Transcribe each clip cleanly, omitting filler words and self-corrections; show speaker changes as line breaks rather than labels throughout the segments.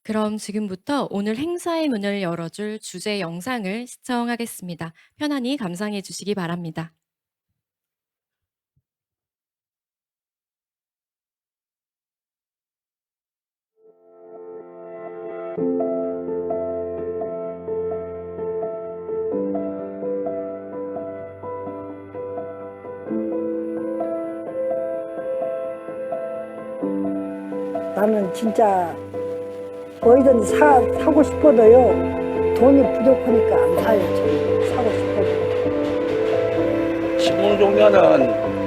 그럼 지금부터 오늘 행사의 문을 열어줄 주제 영상을 시청하겠습니다. 편안히 감상해 주시기 바랍니다.
나는 진짜 뭐이든 사고 싶어도요. 돈이 부족하니까 안 사요. 저는 사고 싶어도.
시공 종료는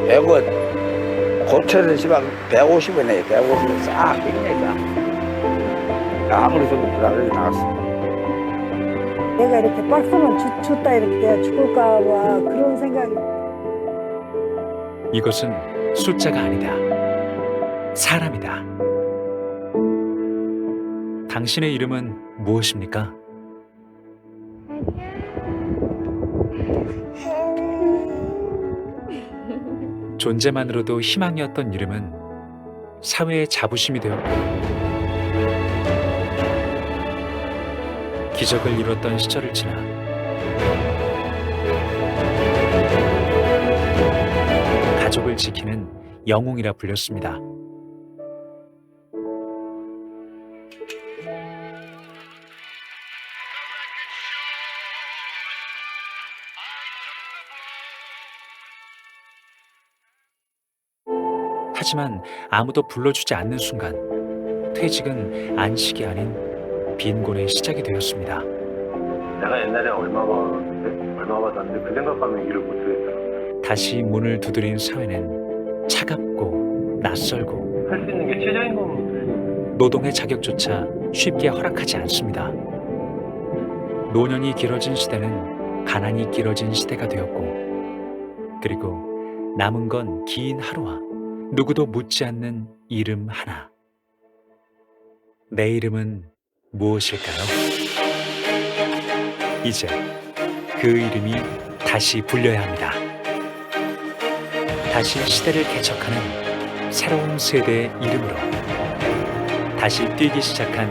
100원, 고쳐서 시방 150원에 150원 싹 빅내가 아무리 좀 불안하게 나왔어.
내가 이렇게 박스만 줬다 이렇게 내가 죽을까 봐 그런 생각이.
이것은 숫자가 아니다. 사람이다. 당신의 이름은 무엇입니까? 존재만으로도 희망이었던 이름은 사회의 자부심이 되었고, 기적을 이뤘던 시절을 지나 가족을 지키는 영웅이라 불렸습니다. 하지만 아무도 불러주지 않는 순간, 퇴직은 안식이 아닌 빈곤의 시작이 되었습니다.
내가 옛날에 얼마 받았는데 그 생각하면 일을 못 하겠더라고요.
다시 문을 두드린 사회는 차갑고 낯설고
할 수 있는 게 최저임금을
노동의 자격조차 쉽게 허락하지 않습니다. 노년이 길어진 시대는 가난이 길어진 시대가 되었고, 그리고 남은 건 긴 하루와 누구도 묻지 않는 이름 하나. 내 이름은 무엇일까요? 이제 그 이름이 다시 불려야 합니다. 다시 시대를 개척하는 새로운 세대의 이름으로, 다시 뛰기 시작한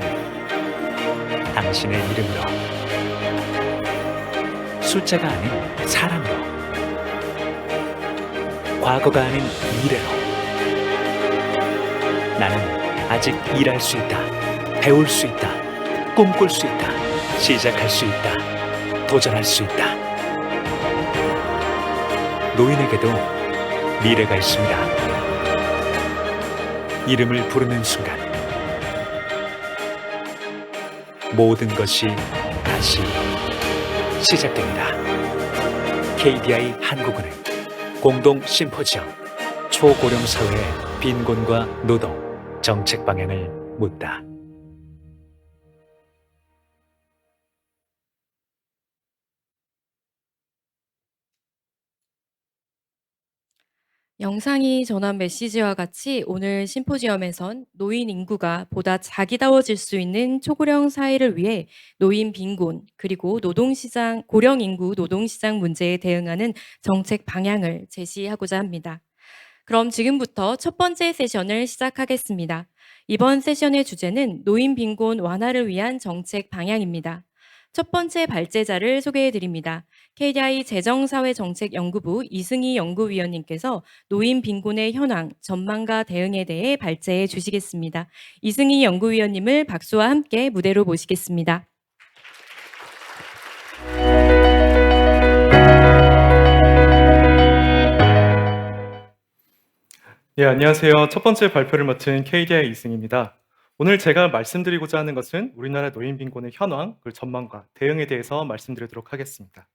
당신의 이름으로, 숫자가 아닌 사람으로, 과거가 아닌 미래로. 나는 아직 일할 수 있다, 배울 수 있다, 꿈꿀 수 있다, 시작할 수 있다, 도전할 수 있다. 노인에게도 미래가 있습니다. 이름을 부르는 순간 모든 것이 다시 시작됩니다. KDI 한국은행 공동 심포지엄 초고령 사회의 빈곤과 노동 정책 방향을 묻다.
영상이 전한 메시지와 같이 오늘 심포지엄에선 노인 인구가 보다 자기다워질 수 있는 초고령 사회를 위해 노인 빈곤, 그리고 노동시장, 고령 인구 노동시장 문제에 대응하는 정책 방향을 제시하고자 합니다. 그럼 지금부터 첫 번째 세션을 시작하겠습니다. 이번 세션의 주제는 노인 빈곤 완화를 위한 정책 방향입니다. 첫 번째 발제자를 소개해 드립니다. KDI 재정사회정책연구부 이승희 연구위원님께서 노인 빈곤의 현황, 전망과 대응에 대해 발제해 주시겠습니다. 이승희 연구위원님을 박수와 함께 무대로 모시겠습니다.
예, 안녕하세요. 첫 번째 발표를 맡은 KDI 이승입니다. 오늘 제가 말씀드리고자 하는 것은 우리나라 노인 빈곤의 현황, 그 전망과 대응에 대해서 말씀드리도록 하겠습니다.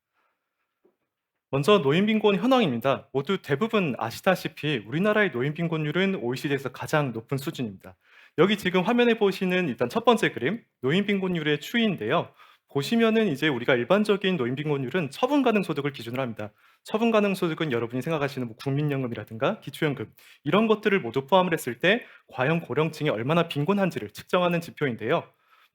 먼저 노인 빈곤 현황입니다. 모두 대부분 아시다시피 우리나라의 노인 빈곤율은 OECD에서 가장 높은 수준입니다. 여기 지금 화면에 보시는 일단 첫 번째 그림, 노인 빈곤율의 추이인데요. 보시면은 이제 우리가 일반적인 노인 빈곤율은 처분 가능 소득을 기준으로 합니다. 처분 가능 소득은 여러분이 생각하시는 뭐 국민연금이라든가 기초연금 이런 것들을 모두 포함을 했을 때 과연 고령층이 얼마나 빈곤한지를 측정하는 지표인데요.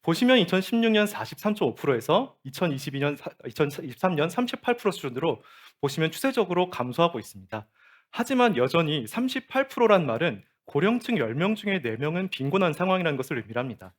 보시면 2016년 43.5%에서 2023년 38% 수준으로 보시면 추세적으로 감소하고 있습니다. 하지만 여전히 38%란 말은 고령층 10명 중에 4명은 빈곤한 상황이라는 것을 의미합니다.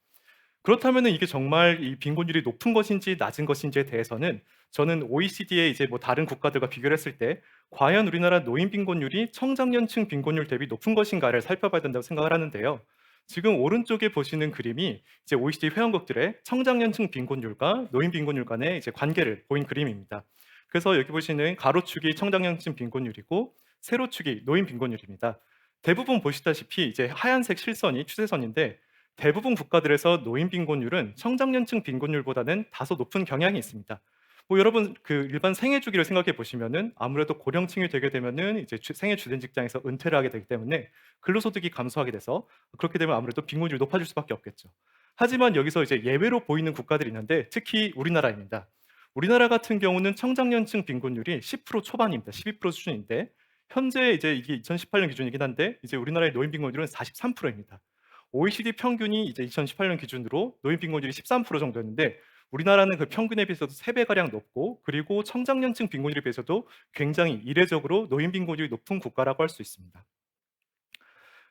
그렇다면은 이게 정말 이 빈곤율이 높은 것인지 낮은 것인지에 대해서는 저는 OECD의 이제 뭐 다른 국가들과 비교를 했을 때 과연 우리나라 노인 빈곤율이 청장년층 빈곤율 대비 높은 것인가를 살펴봐야 된다고 생각을 하는데요. 지금 오른쪽에 보시는 그림이 이제 OECD 회원국들의 청장년층 빈곤율과 노인 빈곤율 간의 이제 관계를 보인 그림입니다. 그래서 여기 보시는 가로축이 청장년층 빈곤율이고 세로축이 노인 빈곤율입니다. 대부분 보시다시피 이제 하얀색 실선이 추세선인데 대부분 국가들에서 노인 빈곤율은 청장년층 빈곤율보다는 다소 높은 경향이 있습니다. 뭐 여러분 그 일반 생애 주기를 생각해 보시면은 아무래도 고령층이 되게 되면은 이제 생애 주된 직장에서 은퇴를 하게 되기 때문에 근로소득이 감소하게 돼서 그렇게 되면 아무래도 빈곤율이 높아질 수밖에 없겠죠. 하지만 여기서 이제 예외로 보이는 국가들이 있는데 특히 우리나라입니다. 우리나라 같은 경우는 청장년층 빈곤율이 10% 초반입니다. 12% 수준인데 현재 이제 이게 2018년 기준이긴 한데 이제 우리나라의 노인 빈곤율은 43%입니다. OECD 평균이 이제 2018년 기준으로 노인 빈곤율이 13% 정도였는데 우리나라는 그 평균에 비해서도 3배가량 높고 그리고 청장년층 빈곤율에 비해서도 굉장히 이례적으로 노인 빈곤율이 높은 국가라고 할 수 있습니다.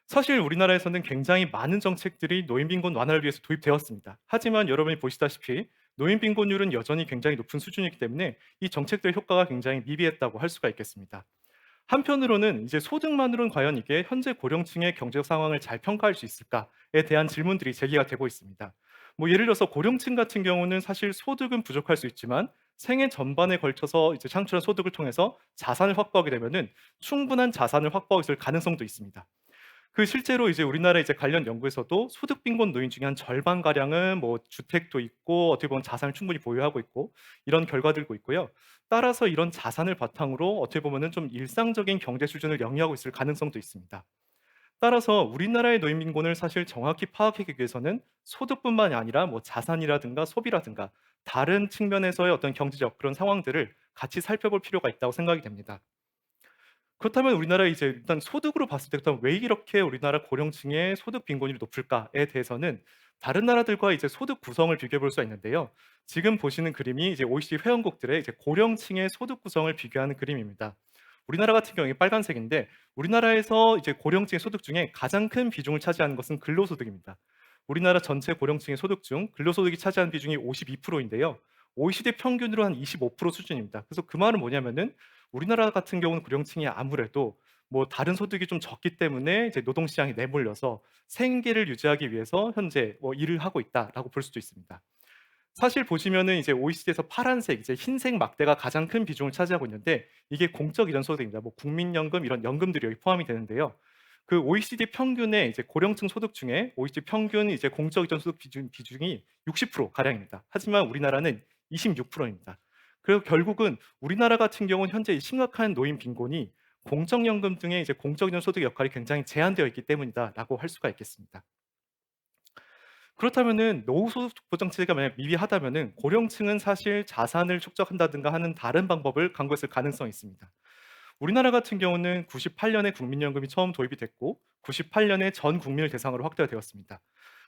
사실 우리나라에서는 굉장히 많은 정책들이 노인 빈곤 완화를 위해서 도입되었습니다. 하지만 여러분이 보시다시피 노인 빈곤율은 여전히 굉장히 높은 수준이기 때문에 이 정책들의 효과가 굉장히 미비했다고 할 수가 있겠습니다. 한편으로는 이제 소득만으로는 과연 이게 현재 고령층의 경제적 상황을 잘 평가할 수 있을까에 대한 질문들이 제기가 되고 있습니다. 뭐 예를 들어서 고령층 같은 경우는 사실 소득은 부족할 수 있지만 생애 전반에 걸쳐서 이제 창출한 소득을 통해서 자산을 확보하게 되면은 충분한 자산을 확보하고 있을 가능성도 있습니다. 그 실제로 이제 우리나라 이제 관련 연구에서도 소득 빈곤 노인 중에 한 절반 가량은 뭐 주택도 있고 어떻게 보면 자산을 충분히 보유하고 있고 이런 결과들도 있고요. 따라서 이런 자산을 바탕으로 어떻게 보면은 좀 일상적인 경제 수준을 영위하고 있을 가능성도 있습니다. 따라서 우리나라의 노인 빈곤을 사실 정확히 파악하기 위해서는 소득뿐만이 아니라 뭐 자산이라든가 소비라든가 다른 측면에서의 어떤 경제적 그런 상황들을 같이 살펴볼 필요가 있다고 생각이 됩니다. 그렇다면 우리나라 이제 일단 소득으로 봤을 때 일단 왜 이렇게 우리나라 고령층의 소득 빈곤율이 높을까에 대해서는 다른 나라들과 이제 소득 구성을 비교해 볼 수가 있는데요. 지금 보시는 그림이 이제 OECD 회원국들의 이제 고령층의 소득 구성을 비교하는 그림입니다. 우리나라 같은 경우에 빨간색인데 우리나라에서 이제 고령층의 소득 중에 가장 큰 비중을 차지하는 것은 근로소득입니다. 우리나라 전체 고령층의 소득 중 근로소득이 차지하는 비중이 52%인데요. OECD 평균으로 한 25% 수준입니다. 그래서 그 말은 뭐냐면은 우리나라 같은 경우는 고령층이 아무래도 뭐 다른 소득이 좀 적기 때문에 이제 노동 시장에 내몰려서 생계를 유지하기 위해서 현재 뭐 일을 하고 있다라고 볼 수도 있습니다. 사실 보시면은 이제 OECD에서 파란색, 이제 흰색 막대가 가장 큰 비중을 차지하고 있는데 이게 공적 이전 소득입니다. 뭐 국민연금 이런 연금들이 여기 포함이 되는데요. 그 OECD 평균의 이제 고령층 소득 중에 OECD 평균 이제 공적 이전 소득 비중이 60% 가량입니다. 하지만 우리나라는 26%입니다. 그리고 결국은 우리나라 같은 경우는 현재 심각한 노인 빈곤이 공적연금 등의 이제 공적 이전 소득의 역할이 굉장히 제한되어 있기 때문이다라고 할 수가 있겠습니다. 그렇다면은 노후소득 보장 체제가 만약 미비하다면은 고령층은 사실 자산을 축적한다든가 하는 다른 방법을 강구했을 가능성이 있습니다. 우리나라 같은 경우는 98년에 국민연금이 처음 도입이 됐고 98년에 전 국민을 대상으로 확대가 되었습니다.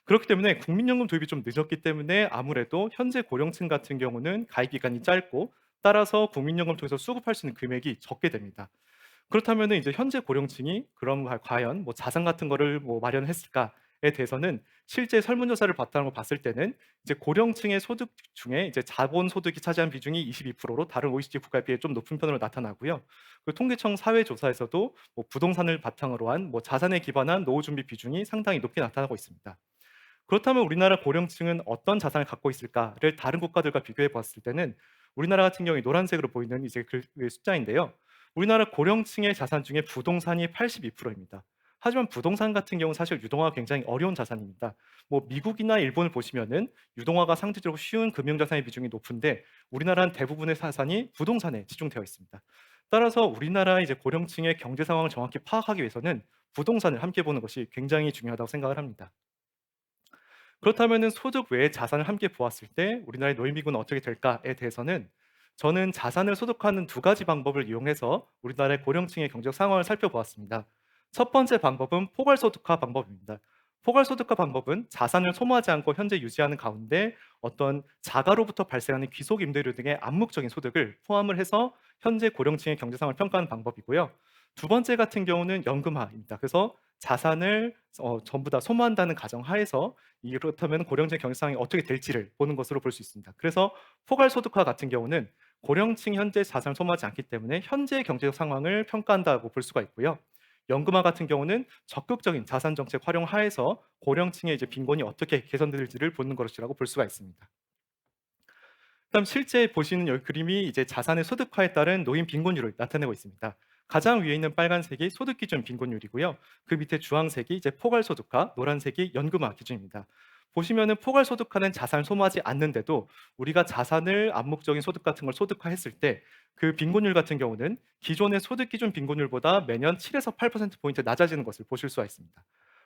그렇기 때문에 국민연금 도입이 좀 늦었기 때문에 아무래도 현재 고령층 같은 경우는 가입 기간이 짧고 따라서 국민연금을 통해서 수급할 수 있는 금액이 적게 됩니다. 그렇다면 이제 현재 고령층이 그럼 과연 뭐 자산 같은 거를 뭐 마련했을까에 대해서는 실제 설문조사를 바탕으로 봤을 때는 이제 고령층의 소득 중에 이제 자본 소득이 차지한 비중이 22%로 다른 OECD 국가에 비해 좀 높은 편으로 나타나고요. 그 통계청 사회조사에서도 뭐 부동산을 바탕으로 한 뭐 자산에 기반한 노후 준비 비중이 상당히 높게 나타나고 있습니다. 그렇다면 우리나라 고령층은 어떤 자산을 갖고 있을까를 다른 국가들과 비교해 봤을 때는 우리나라 같은 경우에 노란색으로 보이는 이제 그 숫자인데요. 우리나라 고령층의 자산 중에 부동산이 82%입니다. 하지만 부동산 같은 경우는 사실 유동화가 굉장히 어려운 자산입니다. 뭐 미국이나 일본을 보시면은 유동화가 상대적으로 쉬운 금융자산의 비중이 높은데 우리나라는 대부분의 자산이 부동산에 집중되어 있습니다. 따라서 우리나라 이제 고령층의 경제 상황을 정확히 파악하기 위해서는 부동산을 함께 보는 것이 굉장히 중요하다고 생각을 합니다. 그렇다면은 소득 외의 자산을 함께 보았을 때 우리나라의 노인 빈곤은 어떻게 될까에 대해서는 저는 자산을 소득하는 두 가지 방법을 이용해서 우리나라의 고령층의 경제적 상황을 살펴보았습니다. 첫 번째 방법은 포괄소득화 방법입니다. 포괄소득화 방법은 자산을 소모하지 않고 현재 유지하는 가운데 어떤 자가로부터 발생하는 귀속 임대료 등의 암묵적인 소득을 포함을 해서 현재 고령층의 경제 상황을 평가하는 방법이고요. 두 번째 같은 경우는 연금화입니다. 그래서 자산을 전부 다 소모한다는 가정하에서 이렇다면 고령층 경제 상황이 어떻게 될지를 보는 것으로 볼 수 있습니다. 그래서 포괄소득화 같은 경우는 고령층 현재 자산을 소모하지 않기 때문에 현재 경제적 상황을 평가한다고 볼 수가 있고요. 연금화 같은 경우는 적극적인 자산 정책 활용 하에서 고령층의 이제 빈곤이 어떻게 개선될지를 보는 것이라고 볼 수가 있습니다. 그다음 실제 보시는 여기 그림이 이제 자산의 소득화에 따른 노인 빈곤율을 나타내고 있습니다. 가장 위에 있는 빨간색이 소득 기준 빈곤율이고요. 그 밑에 주황색이 이제 포괄소득화, 노란색이 연금화 기준입니다. 보시면은 포괄소득화는 자산을 소모하지 않는데도 우리가 자산을 암묵적인 소득 같은 걸 소득화했을 때 그 빈곤율 같은 경우는 기존의 소득 기준 빈곤율보다 매년 7에서 8%포인트 낮아지는 것을 보실 수가 있습니다.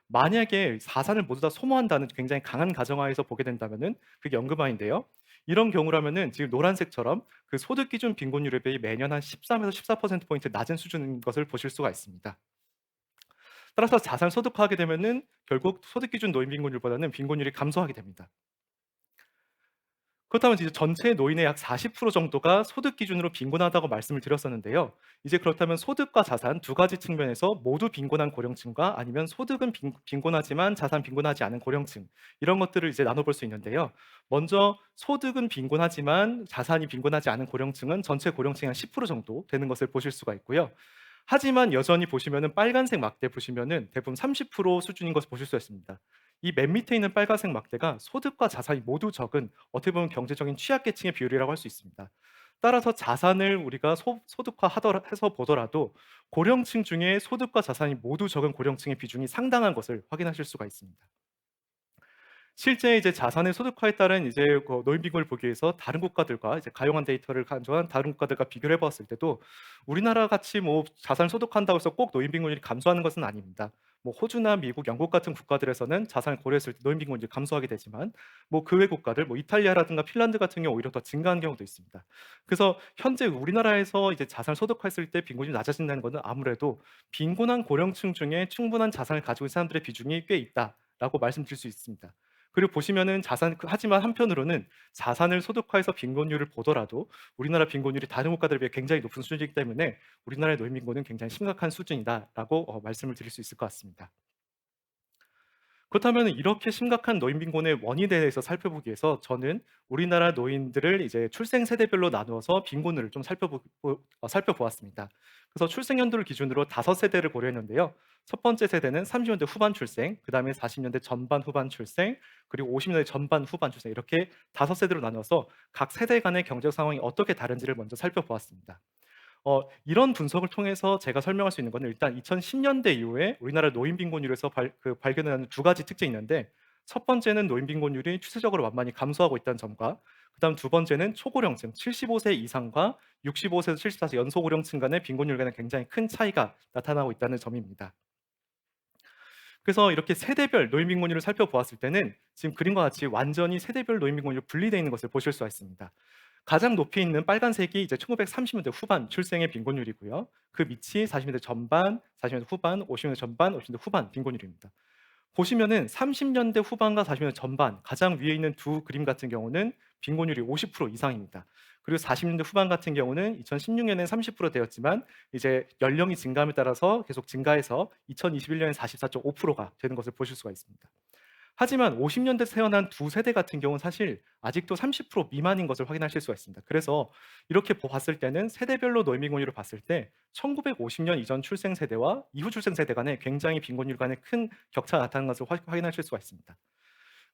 만약에 자산을 모두 다 소모한다는 굉장히 강한 가정하에서 보게 된다면은 그게 연금화인데요. 이런 경우라면은 지금 노란색처럼 그 소득 기준 빈곤율에 비해 매년 한 13에서 14%포인트 낮은 수준인 것을 보실 수가 있습니다. 따라서 자산 소득화하게 되면은 결국 소득 기준 노인 빈곤율보다는 빈곤율이 감소하게 됩니다. 그렇다면 이제 전체 노인의 약 40% 정도가 소득 기준으로 빈곤하다고 말씀을 드렸었는데요. 이제 그렇다면 소득과 자산 두 가지 측면에서 모두 빈곤한 고령층과 아니면 소득은 빈곤하지만 자산 빈곤하지 않은 고령층 이런 것들을 이제 나눠볼 수 있는데요. 먼저 소득은 빈곤하지만 자산이 빈곤하지 않은 고령층은 전체 고령층의 한 10% 정도 되는 것을 보실 수가 있고요. 하지만 여전히 보시면은 빨간색 막대 보시면은 대부분 30% 수준인 것을 보실 수 있습니다. 이 맨 밑에 있는 빨간색 막대가 소득과 자산이 모두 적은 어떻게 보면 경제적인 취약계층의 비율이라고 할 수 있습니다. 따라서 자산을 우리가 소득화해서 보더라도 고령층 중에 소득과 자산이 모두 적은 고령층의 비중이 상당한 것을 확인하실 수가 있습니다. 실제 이제 자산의 소득화에 따른 이제 그 노인 빈곤을 보기 위해서 다른 국가들과 이제 가용한 데이터를 가져간 다른 국가들과 비교를 해봤을 때도 우리나라 같이 뭐 자산을 소득한다고 해서 꼭 노인 빈곤율이 감소하는 것은 아닙니다. 뭐 호주나 미국, 영국 같은 국가들에서는 자산을 고려했을 때 노인 빈곤율이 감소하게 되지만 뭐 그 외 국가들, 뭐 이탈리아라든가 핀란드 같은 경우 오히려 더 증가하는 경우도 있습니다. 그래서 현재 우리나라에서 이제 자산을 소득화했을 때 빈곤율이 낮아진다는 것은 아무래도 빈곤한 고령층 중에 충분한 자산을 가지고 있는 사람들의 비중이 꽤 있다라고 말씀드릴 수 있습니다. 그리고 보시면은 하지만 한편으로는 자산을 소득화해서 빈곤율을 보더라도 우리나라 빈곤율이 다른 국가들에 비해 굉장히 높은 수준이기 때문에 우리나라의 노인 빈곤은 굉장히 심각한 수준이다라고 말씀을 드릴 수 있을 것 같습니다. 그렇다면 이렇게 심각한 노인 빈곤의 원인에 대해서 살펴보기 위해서 저는 우리나라 노인들을 이제 출생 세대별로 나누어서 빈곤율을 좀 살펴보았습니다. 그래서 출생 연도를 기준으로 5세대를 고려했는데요. 첫 번째 세대는 30년대 후반 출생, 그 다음에 40년대 전반 후반 출생, 그리고 50년대 전반 후반 출생 이렇게 5세대로 나눠서 각 세대 간의 경제 상황이 어떻게 다른지를 먼저 살펴보았습니다. 이런 분석을 통해서 제가 설명할 수 있는 것은 일단 2010년대 이후에 우리나라 노인 빈곤율에서 발견하는 두 가지 특징이 있는데 첫 번째는 노인 빈곤율이 추세적으로 만만히 감소하고 있다는 점과 그다음 두 번째는 초고령층 75세 이상과 65세에서 74세 연소고령층 간의 빈곤율 간에 굉장히 큰 차이가 나타나고 있다는 점입니다. 그래서 이렇게 세대별 노인 빈곤율을 살펴보았을 때는 지금 그림과 같이 완전히 세대별 노인 빈곤율이 분리되어 있는 것을 보실 수가 있습니다. 가장 높이 있는 빨간색이 이제 1930년대 후반 출생의 빈곤율이고요. 그 밑이 40년대 전반, 40년대 후반, 50년대 전반, 50년대 후반 빈곤율입니다. 보시면은 30년대 후반과 40년대 전반 가장 위에 있는 두 그림 같은 경우는 빈곤율이 50% 이상입니다. 그리고 40년대 후반 같은 경우는 2016년에는 30% 되었지만 이제 연령이 증가함에 따라서 계속 증가해서 2021년에 44.5%가 되는 것을 보실 수가 있습니다. 하지만 50년대 태어난 두 세대 같은 경우는 사실 아직도 30% 미만인 것을 확인하실 수가 있습니다. 그래서 이렇게 봤을 때는 세대별로 노인 빈곤율을 봤을 때 1950년 이전 출생 세대와 이후 출생 세대 간에 굉장히 빈곤율 간에 큰 격차가 나타나는 것을 확인하실 수가 있습니다.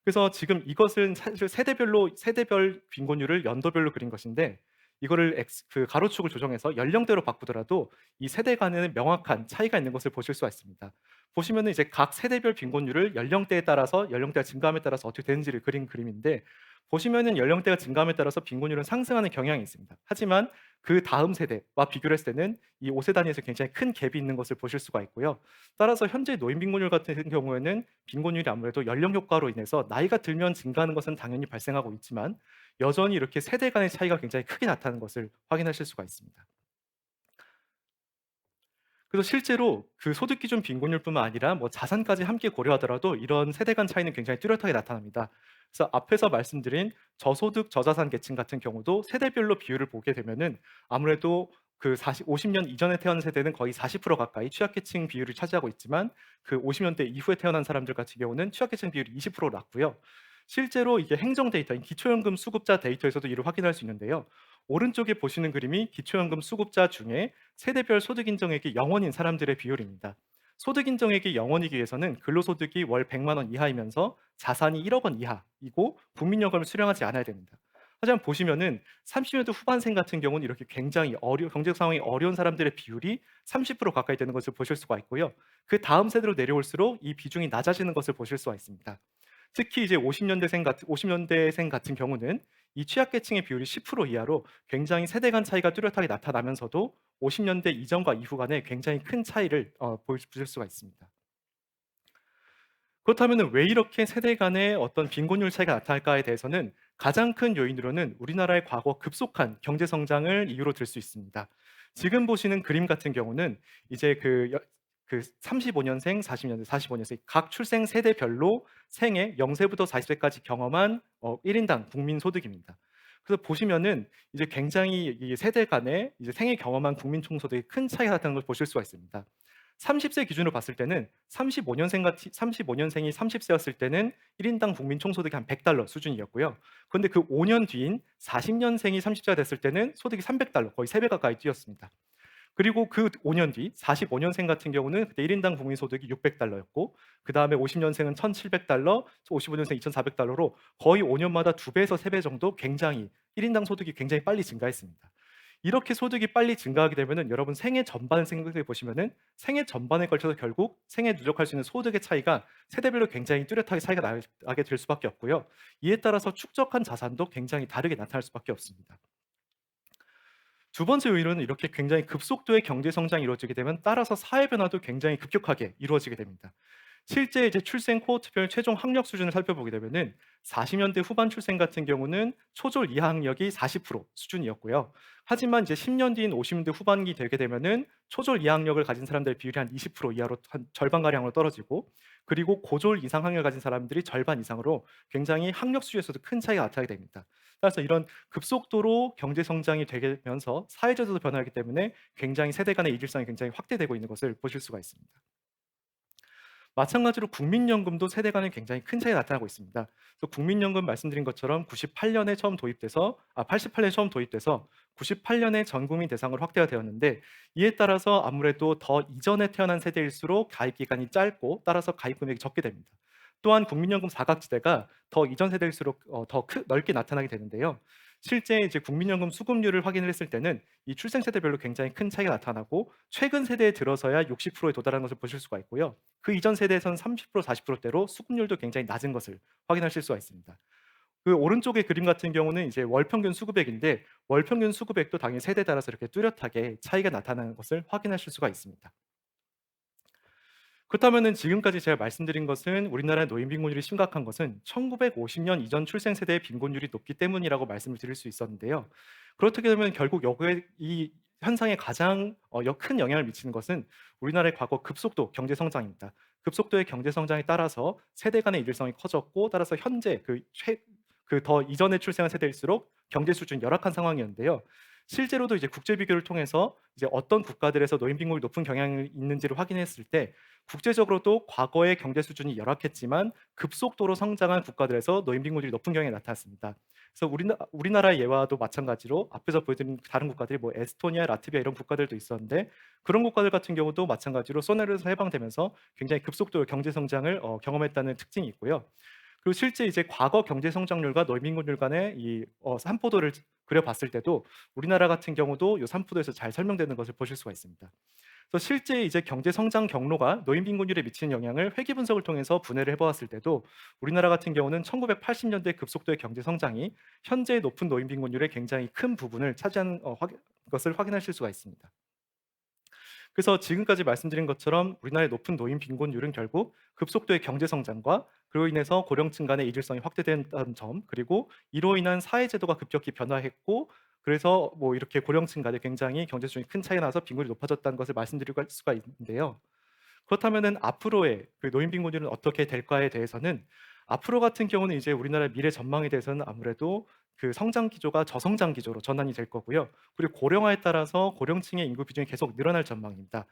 그래서 지금 이것은 사실 세대별 빈곤율을 연도별로 그린 것인데 이거를 그 가로축을 조정해서 연령대로 바꾸더라도 이 세대 간에는 명확한 차이가 있는 것을 보실 수가 있습니다. 보시면은 이제 각 세대별 빈곤율을 연령대에 따라서 연령대가 증가함에 따라서 어떻게 되는지를 그린 그림인데 보시면은 연령대가 증가함에 따라서 빈곤율은 상승하는 경향이 있습니다. 하지만 그 다음 세대와 비교를 했을 때는 이 5세 단위에서 굉장히 큰 갭이 있는 것을 보실 수가 있고요. 따라서 현재 노인 빈곤율 같은 경우에는 빈곤율이 아무래도 연령 효과로 인해서 나이가 들면 증가하는 것은 당연히 발생하고 있지만 여전히 이렇게 세대 간의 차이가 굉장히 크게 나타나는 것을 확인하실 수가 있습니다. 그래서 실제로 그 소득 기준 빈곤율뿐만 아니라 뭐 자산까지 함께 고려하더라도 이런 세대 간 차이는 굉장히 뚜렷하게 나타납니다. 그래서 앞에서 말씀드린 저소득 저자산 계층 같은 경우도 세대별로 비율을 보게 되면은 아무래도 50년 이전에 태어난 세대는 거의 40% 가까이 취약계층 비율을 차지하고 있지만 그 50년대 이후에 태어난 사람들 같은 경우는 취약계층 비율이 20% 낮고요. 실제로 이게 행정 데이터인 기초연금 수급자 데이터에서도 이를 확인할 수 있는데요. 오른쪽에 보시는 그림이 기초연금 수급자 중에 세대별 소득 인정액이 0원인 사람들의 비율입니다. 소득 인정액이 0원이기 위해서는 근로소득이 월 100만 원 이하이면서 자산이 1억 원 이하이고 국민연금을 수령하지 않아야 됩니다. 하지만 보시면은 30년대 후반생 같은 경우는 이렇게 굉장히 경제 상황이 어려운 사람들의 비율이 30% 가까이 되는 것을 보실 수가 있고요. 그 다음 세대로 내려올수록 이 비중이 낮아지는 것을 보실 수가 있습니다. 특히 이제 50년대생 같은 경우는 이 취약계층의 비율이 10% 이하로 굉장히 세대 간 차이가 뚜렷하게 나타나면서도 50년대 이전과 이후 간에 굉장히 큰 차이를 보실 수가 있습니다. 그렇다면 왜 이렇게 세대 간의 어떤 빈곤율 차이가 나타날까에 대해서는 가장 큰 요인으로는 우리나라의 과거 급속한 경제 성장을 이유로 들 수 있습니다. 지금 보시는 그림 같은 경우는 이제 그 35년생, 40년생, 45년생 각 출생 세대별로 생애 0세부터 40세까지 경험한 1인당 국민 소득입니다. 그래서 보시면은 이제 굉장히 이 세대 간의 이제 생애 경험한 국민 총소득이 큰 차이가 나타나는 걸 보실 수가 있습니다. 30세 기준으로 봤을 때는 35년생이 30세였을 때는 1인당 국민 총소득이 한 $100 수준이었고요. 그런데 그 5년 뒤인 40년생이 30세가 됐을 때는 소득이 $300, 거의 3배 가까이 뛰었습니다. 그리고 그 5년 뒤 45년생 같은 경우는 그때 1인당 국민 소득이 $600였고 그 다음에 50년생은 $1,700, 55년생 $2,400로 거의 5년마다 2배에서 3배 정도 굉장히 1인당 소득이 굉장히 빨리 증가했습니다. 이렇게 소득이 빨리 증가하게 되면은 여러분 생애 전반을 생각해 보시면은 생애 전반에 걸쳐서 결국 생애 누적할 수 있는 소득의 차이가 세대별로 굉장히 뚜렷하게 차이가 나게 될 수밖에 없고요. 이에 따라서 축적한 자산도 굉장히 다르게 나타날 수밖에 없습니다. 두 번째 요인은 이렇게 굉장히 급속도의 경제 성장이 이루어지게 되면 따라서 사회 변화도 굉장히 급격하게 이루어지게 됩니다. 실제 이제 출생 코호트별 최종 학력 수준을 살펴보게 되면은 40년대 후반 출생 같은 경우는 초졸 이하 학력이 40% 수준이었고요. 하지만 이제 10년 뒤인 50년대 후반기 되게 되면은 초졸 이하 학력을 가진 사람들의 비율이 한 20% 이하로 한 절반 가량으로 떨어지고 그리고 고졸 이상 학력을 가진 사람들이 절반 이상으로 굉장히 학력 수준에서도 큰 차이가 나타나게 됩니다. 따라서 이런 급속도로 경제 성장이 되면서 사회제도도 변화하기 때문에 굉장히 세대 간의 이질성이 굉장히 확대되고 있는 것을 보실 수가 있습니다. 마찬가지로 국민연금도 세대 간에 굉장히 큰 차이가 나타나고 있습니다. 그래서 국민연금 말씀드린 것처럼 88년에 처음 도입돼서 98년에 전 국민 대상으로 확대가 되었는데 이에 따라서 아무래도 더 이전에 태어난 세대일수록 가입 기간이 짧고 따라서 가입 금액이 적게 됩니다. 또한 국민연금 사각지대가 더 이전 세대일수록 더 넓게 나타나게 되는데요. 실제 이제 국민연금 수급률을 확인을 했을 때는 이 출생 세대별로 굉장히 큰 차이가 나타나고 최근 세대에 들어서야 60%에 도달하는 것을 보실 수가 있고요. 그 이전 세대에서는 30%, 40%대로 수급률도 굉장히 낮은 것을 확인하실 수가 있습니다. 그 오른쪽의 그림 같은 경우는 이제 월평균 수급액인데 월평균 수급액도 당연히 세대에 따라서 이렇게 뚜렷하게 차이가 나타나는 것을 확인하실 수가 있습니다. 그렇다면은 지금까지 제가 말씀드린 것은 우리나라의 노인 빈곤율이 심각한 것은 1950년 이전 출생 세대의 빈곤율이 높기 때문이라고 말씀을 드릴 수 있었는데요. 그렇게 되면 결국 여기에 이 현상에 가장 큰 영향을 미치는 것은 우리나라의 과거 급속도 경제 성장입니다. 급속도의 경제 성장에 따라서 세대 간의 일일성이 커졌고 따라서 현재 더 이전에 출생한 세대일수록 경제 수준이 열악한 상황이었는데요. 실제로도 이제 국제 비교를 통해서 이제 어떤 국가들에서 노인 빈곤이 높은 경향이 있는지를 확인했을 때 국제적으로도 과거의 경제 수준이 열악했지만 급속도로 성장한 국가들에서 노인 빈곤율이 높은 경향이 나타났습니다. 그래서 우리나라의 예와도 마찬가지로 앞에서 보여드린 다른 국가들이 뭐 에스토니아, 라트비아 이런 국가들도 있었는데 그런 국가들 같은 경우도 마찬가지로 소련에서 해방되면서 굉장히 급속도의 경제 성장을 경험했다는 특징이 있고요. 그리고 실제 이제 과거 경제 성장률과 노인 빈곤율 간의 이 산포도를 그려봤을 때도 우리나라 같은 경우도 이 산포도에서 잘 설명되는 것을 보실 수가 있습니다. 그래서 실제 이제 경제 성장 경로가 노인 빈곤율에 미치는 영향을 회귀 분석을 통해서 분해를 해보았을 때도 우리나라 같은 경우는 1980년대 급속도의 경제 성장이 현재 높은 노인 빈곤율의 굉장히 큰 부분을 차지하는 것을 확인하실 수가 있습니다. 그래서 지금까지 말씀드린 것처럼 우리나라의 높은 노인 빈곤율은 결국 급속도의 경제 성장과 그로 인해서 고령층 간의 이질성이 확대된다는 점, 그리고 이로 인한 사회제도가 급격히 변화했고 그래서 뭐 이렇게 고령층 간에 굉장히 경제 수준이 큰 차이가 나서 빈곤이 높아졌다는 것을 말씀드릴 수가 있는데요. 그렇다면은 앞으로의 그 노인 빈곤율은 어떻게 될까에 대해서는 앞으로 같은 경우는 이제 우리나라 미래 전망에 대해서는 아무래도 그 성장 기조가 저성장 기조로 전환이 될 거고요. 그리고 고령화에 따라서 고령층의 인구 비중이 계속 늘어날 전망입니다.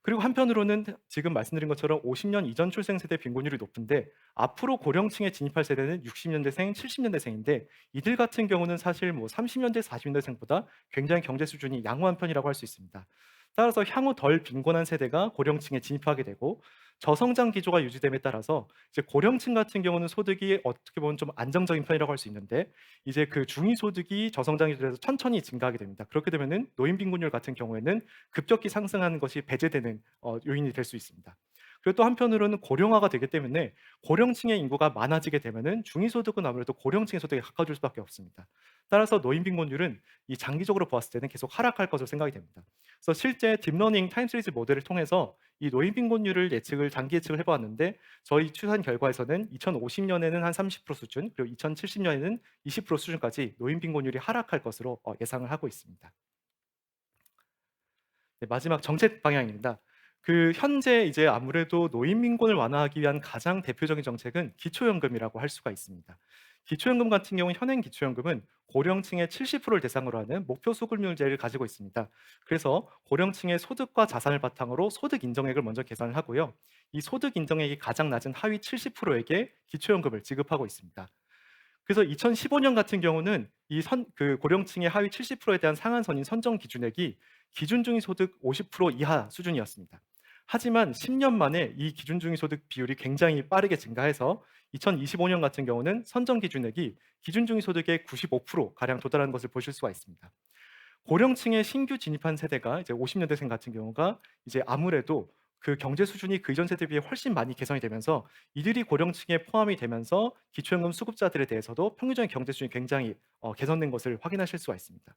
그리고 한편으로는 지금 말씀드린 것처럼 50년 이전 출생 세대 빈곤율이 높은데 앞으로 고령층에 진입할 세대는 60년대생, 70년대생인데 이들 같은 경우는 사실 뭐 30년대, 40년대생보다 굉장히 경제 수준이 양호한 편이라고 할 수 있습니다. 따라서 향후 덜 빈곤한 세대가 고령층에 진입하게 되고 저성장 기조가 유지됨에 따라서 이제 고령층 같은 경우는 소득이 어떻게 보면 좀 안정적인 편이라고 할 수 있는데 이제 그 중위 소득이 저성장 기조에서 천천히 증가하게 됩니다. 그렇게 되면은 노인 빈곤율 같은 경우에는 급격히 상승하는 것이 배제되는 요인이 될 수 있습니다. 그리고 또 한편으로는 고령화가 되기 때문에 고령층의 인구가 많아지게 되면은 중위소득은 아무래도 고령층의 소득에 가까워질 수밖에 없습니다. 따라서 노인 빈곤율은 이 장기적으로 보았을 때는 계속 하락할 것으로 생각이 됩니다. 그래서 실제 딥러닝 타임 시리즈 모델을 통해서 이 노인 빈곤율을 장기 예측을 해보았는데 저희 추산 결과에서는 2050년에는 한 30% 수준 그리고 2070년에는 20% 수준까지 노인 빈곤율이 하락할 것으로 예상을 하고 있습니다. 네, 마지막 정책 방향입니다. 그 현재 이제 아무래도 노인 빈곤을 완화하기 위한 가장 대표적인 정책은 기초연금이라고 할 수가 있습니다. 기초연금 같은 경우는 현행 기초연금은 고령층의 70%를 대상으로 하는 목표 수급률제를 가지고 있습니다. 그래서 고령층의 소득과 자산을 바탕으로 소득 인정액을 먼저 계산을 하고요. 이 소득 인정액이 가장 낮은 하위 70%에게 기초연금을 지급하고 있습니다. 그래서 2015년 같은 경우는 그 고령층의 하위 70%에 대한 상한선인 선정 기준액이 기준 중위 소득 50% 이하 수준이었습니다. 하지만 10년 만에 이 기준 중위 소득 비율이 굉장히 빠르게 증가해서 2025년 같은 경우는 선정 기준액이 기준 중위 소득의 95% 가량 도달하는 것을 보실 수가 있습니다. 고령층에 신규 진입한 세대가 이제 50년대생 같은 경우가 이제 아무래도 그 경제 수준이 그 이전 세대에 비해 훨씬 많이 개선이 되면서 이들이 고령층에 포함이 되면서 기초연금 수급자들에 대해서도 평균적인 경제 수준이 굉장히 개선된 것을 확인하실 수가 있습니다.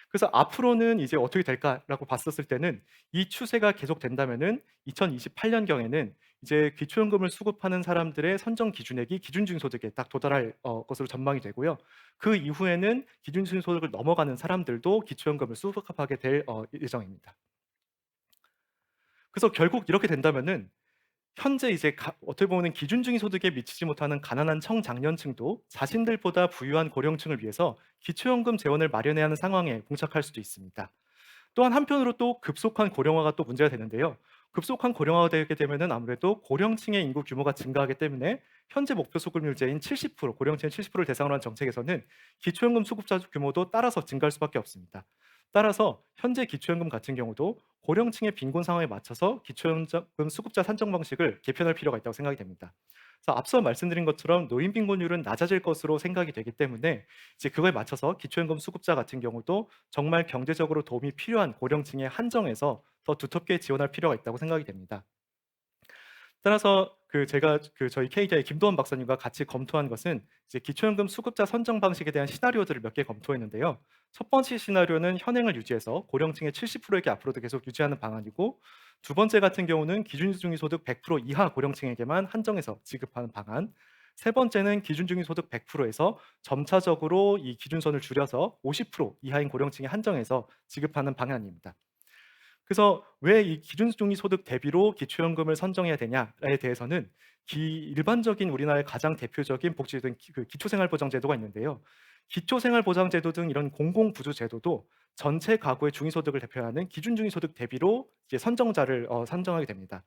그래서 앞으로는 이제 어떻게 될까라고 봤었을 때는 이 추세가 계속된다면은 2028년경에는 이제 기초연금을 수급하는 사람들의 선정 기준액이 기준중위 소득에 딱 도달할 것으로 전망이 되고요. 그 이후에는 기준중위 소득을 넘어가는 사람들도 기초연금을 수급하게 될 예정입니다. 그래서 결국 이렇게 된다면은 현재 이제 어떻게 보면 기준중위 소득에 미치지 못하는 가난한 청장년층도 자신들보다 부유한 고령층을 위해서 기초연금 재원을 마련해야 하는 상황에 봉착할 수도 있습니다. 또한 한편으로 또 급속한 고령화가 또 문제가 되는데요. 급속한 고령화가 되게 되면은 아무래도 고령층의 인구 규모가 증가하기 때문에 현재 목표 수급률제인 70%, 고령층 70%를 대상으로 한 정책에서는 기초연금 수급자 규모도 따라서 증가할 수밖에 없습니다. 따라서 현재 기초연금 같은 경우도 고령층의 빈곤 상황에 맞춰서 기초연금 수급자 산정 방식을 개편할 필요가 있다고 생각이 됩니다. 그래서 앞서 말씀드린 것처럼 노인 빈곤율은 낮아질 것으로 생각이 되기 때문에 이제 그거에 맞춰서 기초연금 수급자 같은 경우도 정말 경제적으로 도움이 필요한 고령층에 한정해서 더 두텁게 지원할 필요가 있다고 생각이 됩니다. 따라서 제가 저희 KDI 김도원 박사님과 같이 검토한 것은 이제 기초연금 수급자 선정 방식에 대한 시나리오들을 몇 개 검토했는데요. 첫 번째 시나리오는 현행을 유지해서 고령층의 70%에게 앞으로도 계속 유지하는 방안이고, 두 번째 같은 경우는 기준중위 소득 100% 이하 고령층에게만 한정해서 지급하는 방안, 세 번째는 기준중위 소득 100%에서 점차적으로 이 기준선을 줄여서 50% 이하인 고령층에 한정해서 지급하는 방안입니다. 그래서 왜 이 기준중위 소득 대비로 기초연금을 선정해야 되냐에 대해서는 일반적인 우리나라의 가장 대표적인 복지제도인 기초생활보장제도가 있는데요. 기초생활보장제도 등 이런 공공부주제도도 전체 가구의 중위소득을 대표하는 기준중위소득 대비로 이제 선정자를 선정하게 됩니다.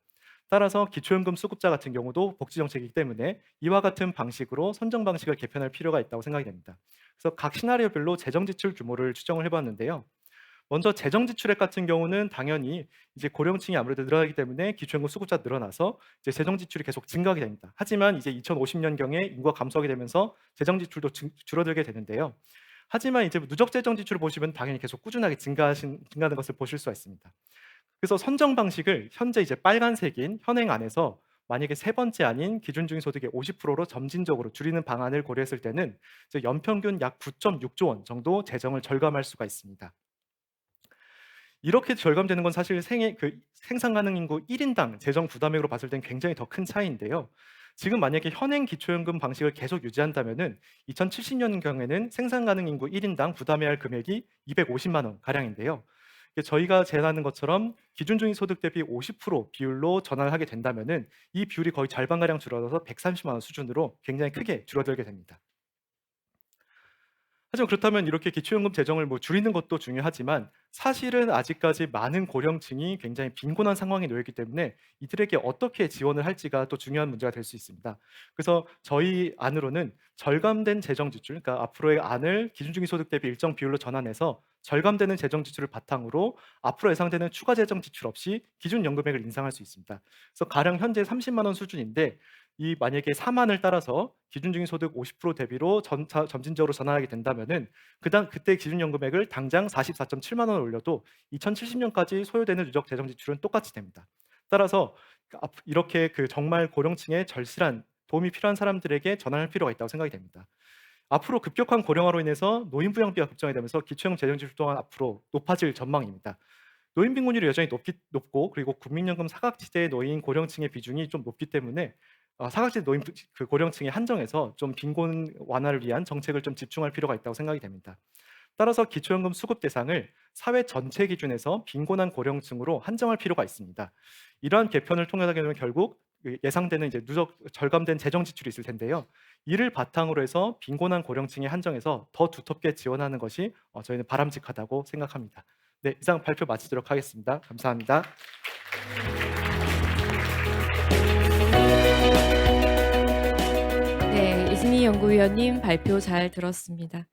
따라서 기초연금 수급자 같은 경우도 복지정책이기 때문에 이와 같은 방식으로 선정 방식을 개편할 필요가 있다고 생각이 됩니다. 그래서 각 시나리오별로 재정지출 규모를 추정을 해봤는데요. 먼저 재정지출액 같은 경우는 당연히 이제 고령층이 아무래도 늘어나기 때문에 기초연금 수급자 늘어나서 이제 재정지출이 계속 증가하게 됩니다. 하지만 이제 2050년경에 인구가 감소하게 되면서 재정지출도 줄어들게 되는데요. 하지만 이제 누적 재정지출을 보시면 당연히 계속 꾸준하게 증가하는 것을 보실 수가 있습니다. 그래서 선정 방식을 현재 이제 빨간색인 현행 안에서 만약에 세 번째 아닌 기준중위 소득의 50%로 점진적으로 줄이는 방안을 고려했을 때는 이제 연평균 약 9.6조 원 정도 재정을 절감할 수가 있습니다. 이렇게 절감되는 건 사실 생산 가능 인구 1인당 재정 부담액으로 봤을 땐 굉장히 더 큰 차이인데요. 지금 만약에 현행 기초연금 방식을 계속 유지한다면은 2070년경에는 생산 가능 인구 1인당 부담해야 할 금액이 250만 원 가량인데요. 저희가 제안하는 것처럼 기준중위 소득 대비 50% 비율로 전환을 하게 된다면은 이 비율이 거의 절반가량 줄어들어서 130만 원 수준으로 굉장히 크게 줄어들게 됩니다. 하지만 그렇다면 이렇게 기초연금 재정을 뭐 줄이는 것도 중요하지만 사실은 아직까지 많은 고령층이 굉장히 빈곤한 상황에 놓여 있기 때문에 이들에게 어떻게 지원을 할지가 또 중요한 문제가 될 수 있습니다. 그래서 저희 안으로는 절감된 재정 지출, 그러니까 앞으로의 안을 기준중위소득 대비 일정 비율로 전환해서 절감되는 재정 지출을 바탕으로 앞으로 예상되는 추가 재정 지출 없이 기준 연금액을 인상할 수 있습니다. 그래서 가령 현재 30만 원 수준인데 이 만약에 4만을 따라서 기준중위소득 50% 대비로 점진적으로 전환하게 된다면은 그때 기준연금액을 당장 44.7만 원을 올려도 2070년까지 소요되는 누적 재정 지출은 똑같이 됩니다. 따라서 이렇게 정말 고령층의 절실한 도움이 필요한 사람들에게 전환할 필요가 있다고 생각이 됩니다. 앞으로 급격한 고령화로 인해서 노인 부양비가 급증이 되면서 기초형 재정 지출 또한 앞으로 높아질 전망입니다. 노인 빈곤율이 여전히 높고 그리고 국민연금 사각지대의 노인 고령층의 비중이 좀 높기 때문에 사각지대 노인 고령층에 한정해서 좀 빈곤 완화를 위한 정책을 좀 집중할 필요가 있다고 생각이 됩니다. 따라서 기초연금 수급 대상을 사회 전체 기준에서 빈곤한 고령층으로 한정할 필요가 있습니다. 이러한 개편을 통하게 되면 결국 예상되는 이제 누적 절감된 재정 지출이 있을 텐데요. 이를 바탕으로 해서 빈곤한 고령층에 한정해서 더 두텁게 지원하는 것이 저희는 바람직하다고 생각합니다. 네, 이상 발표 마치도록 하겠습니다. 감사합니다.
네, 이승희 연구위원님 발표 잘 들었습니다.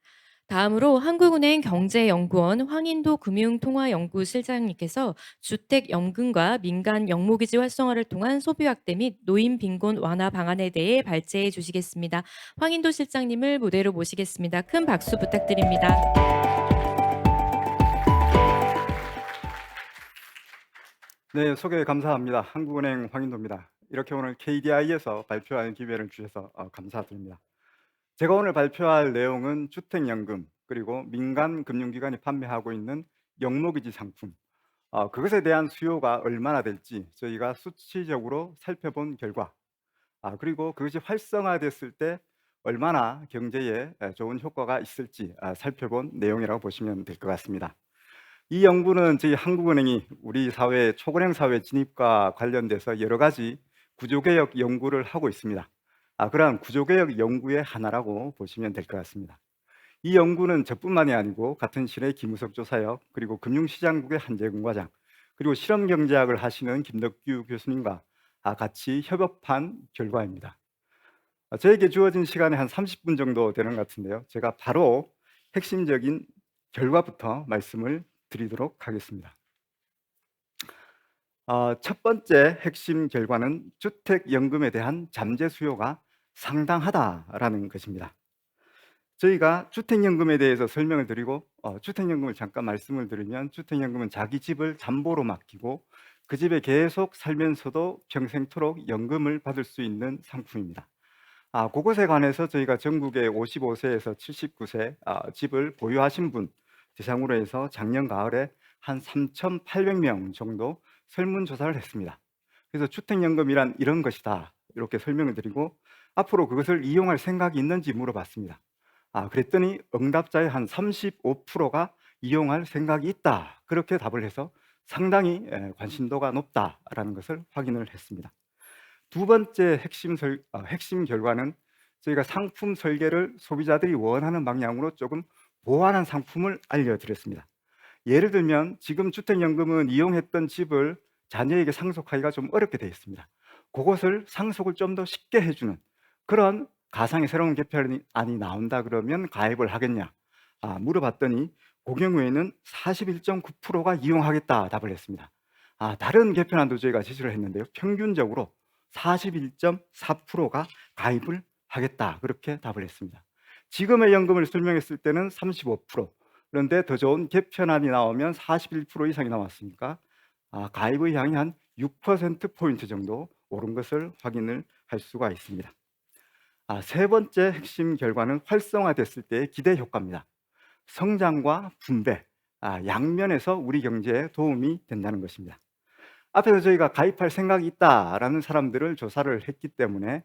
다음으로 한국은행 경제연구원 황인도 금융통화연구실장님께서 주택연금과 민간 영모기지 활성화를 통한 소비 확대 및 노인 빈곤 완화 방안에 대해 발제해 주시겠습니다. 황인도 실장님을 무대로 모시겠습니다. 큰 박수 부탁드립니다.
네, 소개 감사합니다. 한국은행 황인도입니다. 이렇게 오늘 KDI에서 발표하는 기회를 주셔서 감사드립니다. 제가 오늘 발표할 내용은 주택연금 그리고 민간 금융기관이 판매하고 있는 영모기지 상품 그것에 대한 수요가 얼마나 될지 저희가 수치적으로 살펴본 결과 그리고 그것이 활성화됐을 때 얼마나 경제에 좋은 효과가 있을지 살펴본 내용이라고 보시면 될 것 같습니다. 이 연구는 저희 한국은행이 우리 사회 초고령 사회 진입과 관련돼서 여러 가지 구조개혁 연구를 하고 있습니다. 그러한 구조개혁 연구의 하나라고 보시면 될 것 같습니다. 이 연구는 저뿐만이 아니고 같은 실의 김우석 조사역 그리고 금융시장국의 한재근 과장 그리고 실험경제학을 하시는 김덕규 교수님과 같이 협업한 결과입니다. 저에게 주어진 시간이 한 30분 정도 되는 것 같은데요. 제가 바로 핵심적인 결과부터 말씀을 드리도록 하겠습니다. 첫 번째 핵심 결과는 주택연금에 대한 잠재 수요가 상당하다라는 것입니다. 저희가 주택연금에 대해서 설명을 드리고 주택연금을 잠깐 말씀을 드리면 주택연금은 자기 집을 담보로 맡기고 그 집에 계속 살면서도 평생토록 연금을 받을 수 있는 상품입니다. 그것에 관해서 저희가 전국의 55세에서 79세 집을 보유하신 분 대상으로 해서 작년 가을에 한 3,800명 정도 설문조사를 했습니다. 그래서 주택연금이란 이런 것이다 이렇게 설명을 드리고 앞으로 그것을 이용할 생각이 있는지 물어봤습니다. 그랬더니 응답자의 한 35%가 이용할 생각이 있다 그렇게 답을 해서 상당히 관심도가 높다라는 것을 확인을 했습니다. 두 번째 핵심 결과는 저희가 상품 설계를 소비자들이 원하는 방향으로 조금 보완한 상품을 알려드렸습니다. 예를 들면 지금 주택연금은 이용했던 집을 자녀에게 상속하기가 좀 어렵게 되어 있습니다. 그것을 상속을 좀 더 쉽게 해주는 그런 가상의 새로운 개편안이 나온다 그러면 가입을 하겠냐 물어봤더니 그 경우에는 41.9%가 이용하겠다 답을 했습니다. 다른 개편안도 저희가 제시를 했는데요. 평균적으로 41.4%가 가입을 하겠다 그렇게 답을 했습니다. 지금의 연금을 설명했을 때는 35%, 그런데 더 좋은 개편안이 나오면 41% 이상이 나왔으니까 가입의 양이 한 6%포인트 정도 오른 것을 확인을 할 수가 있습니다. 세 번째 핵심 결과는 활성화됐을 때의 기대 효과입니다. 성장과 분배, 양면에서 우리 경제에 도움이 된다는 것입니다. 앞에서 저희가 가입할 생각이 있다라는 사람들을 조사를 했기 때문에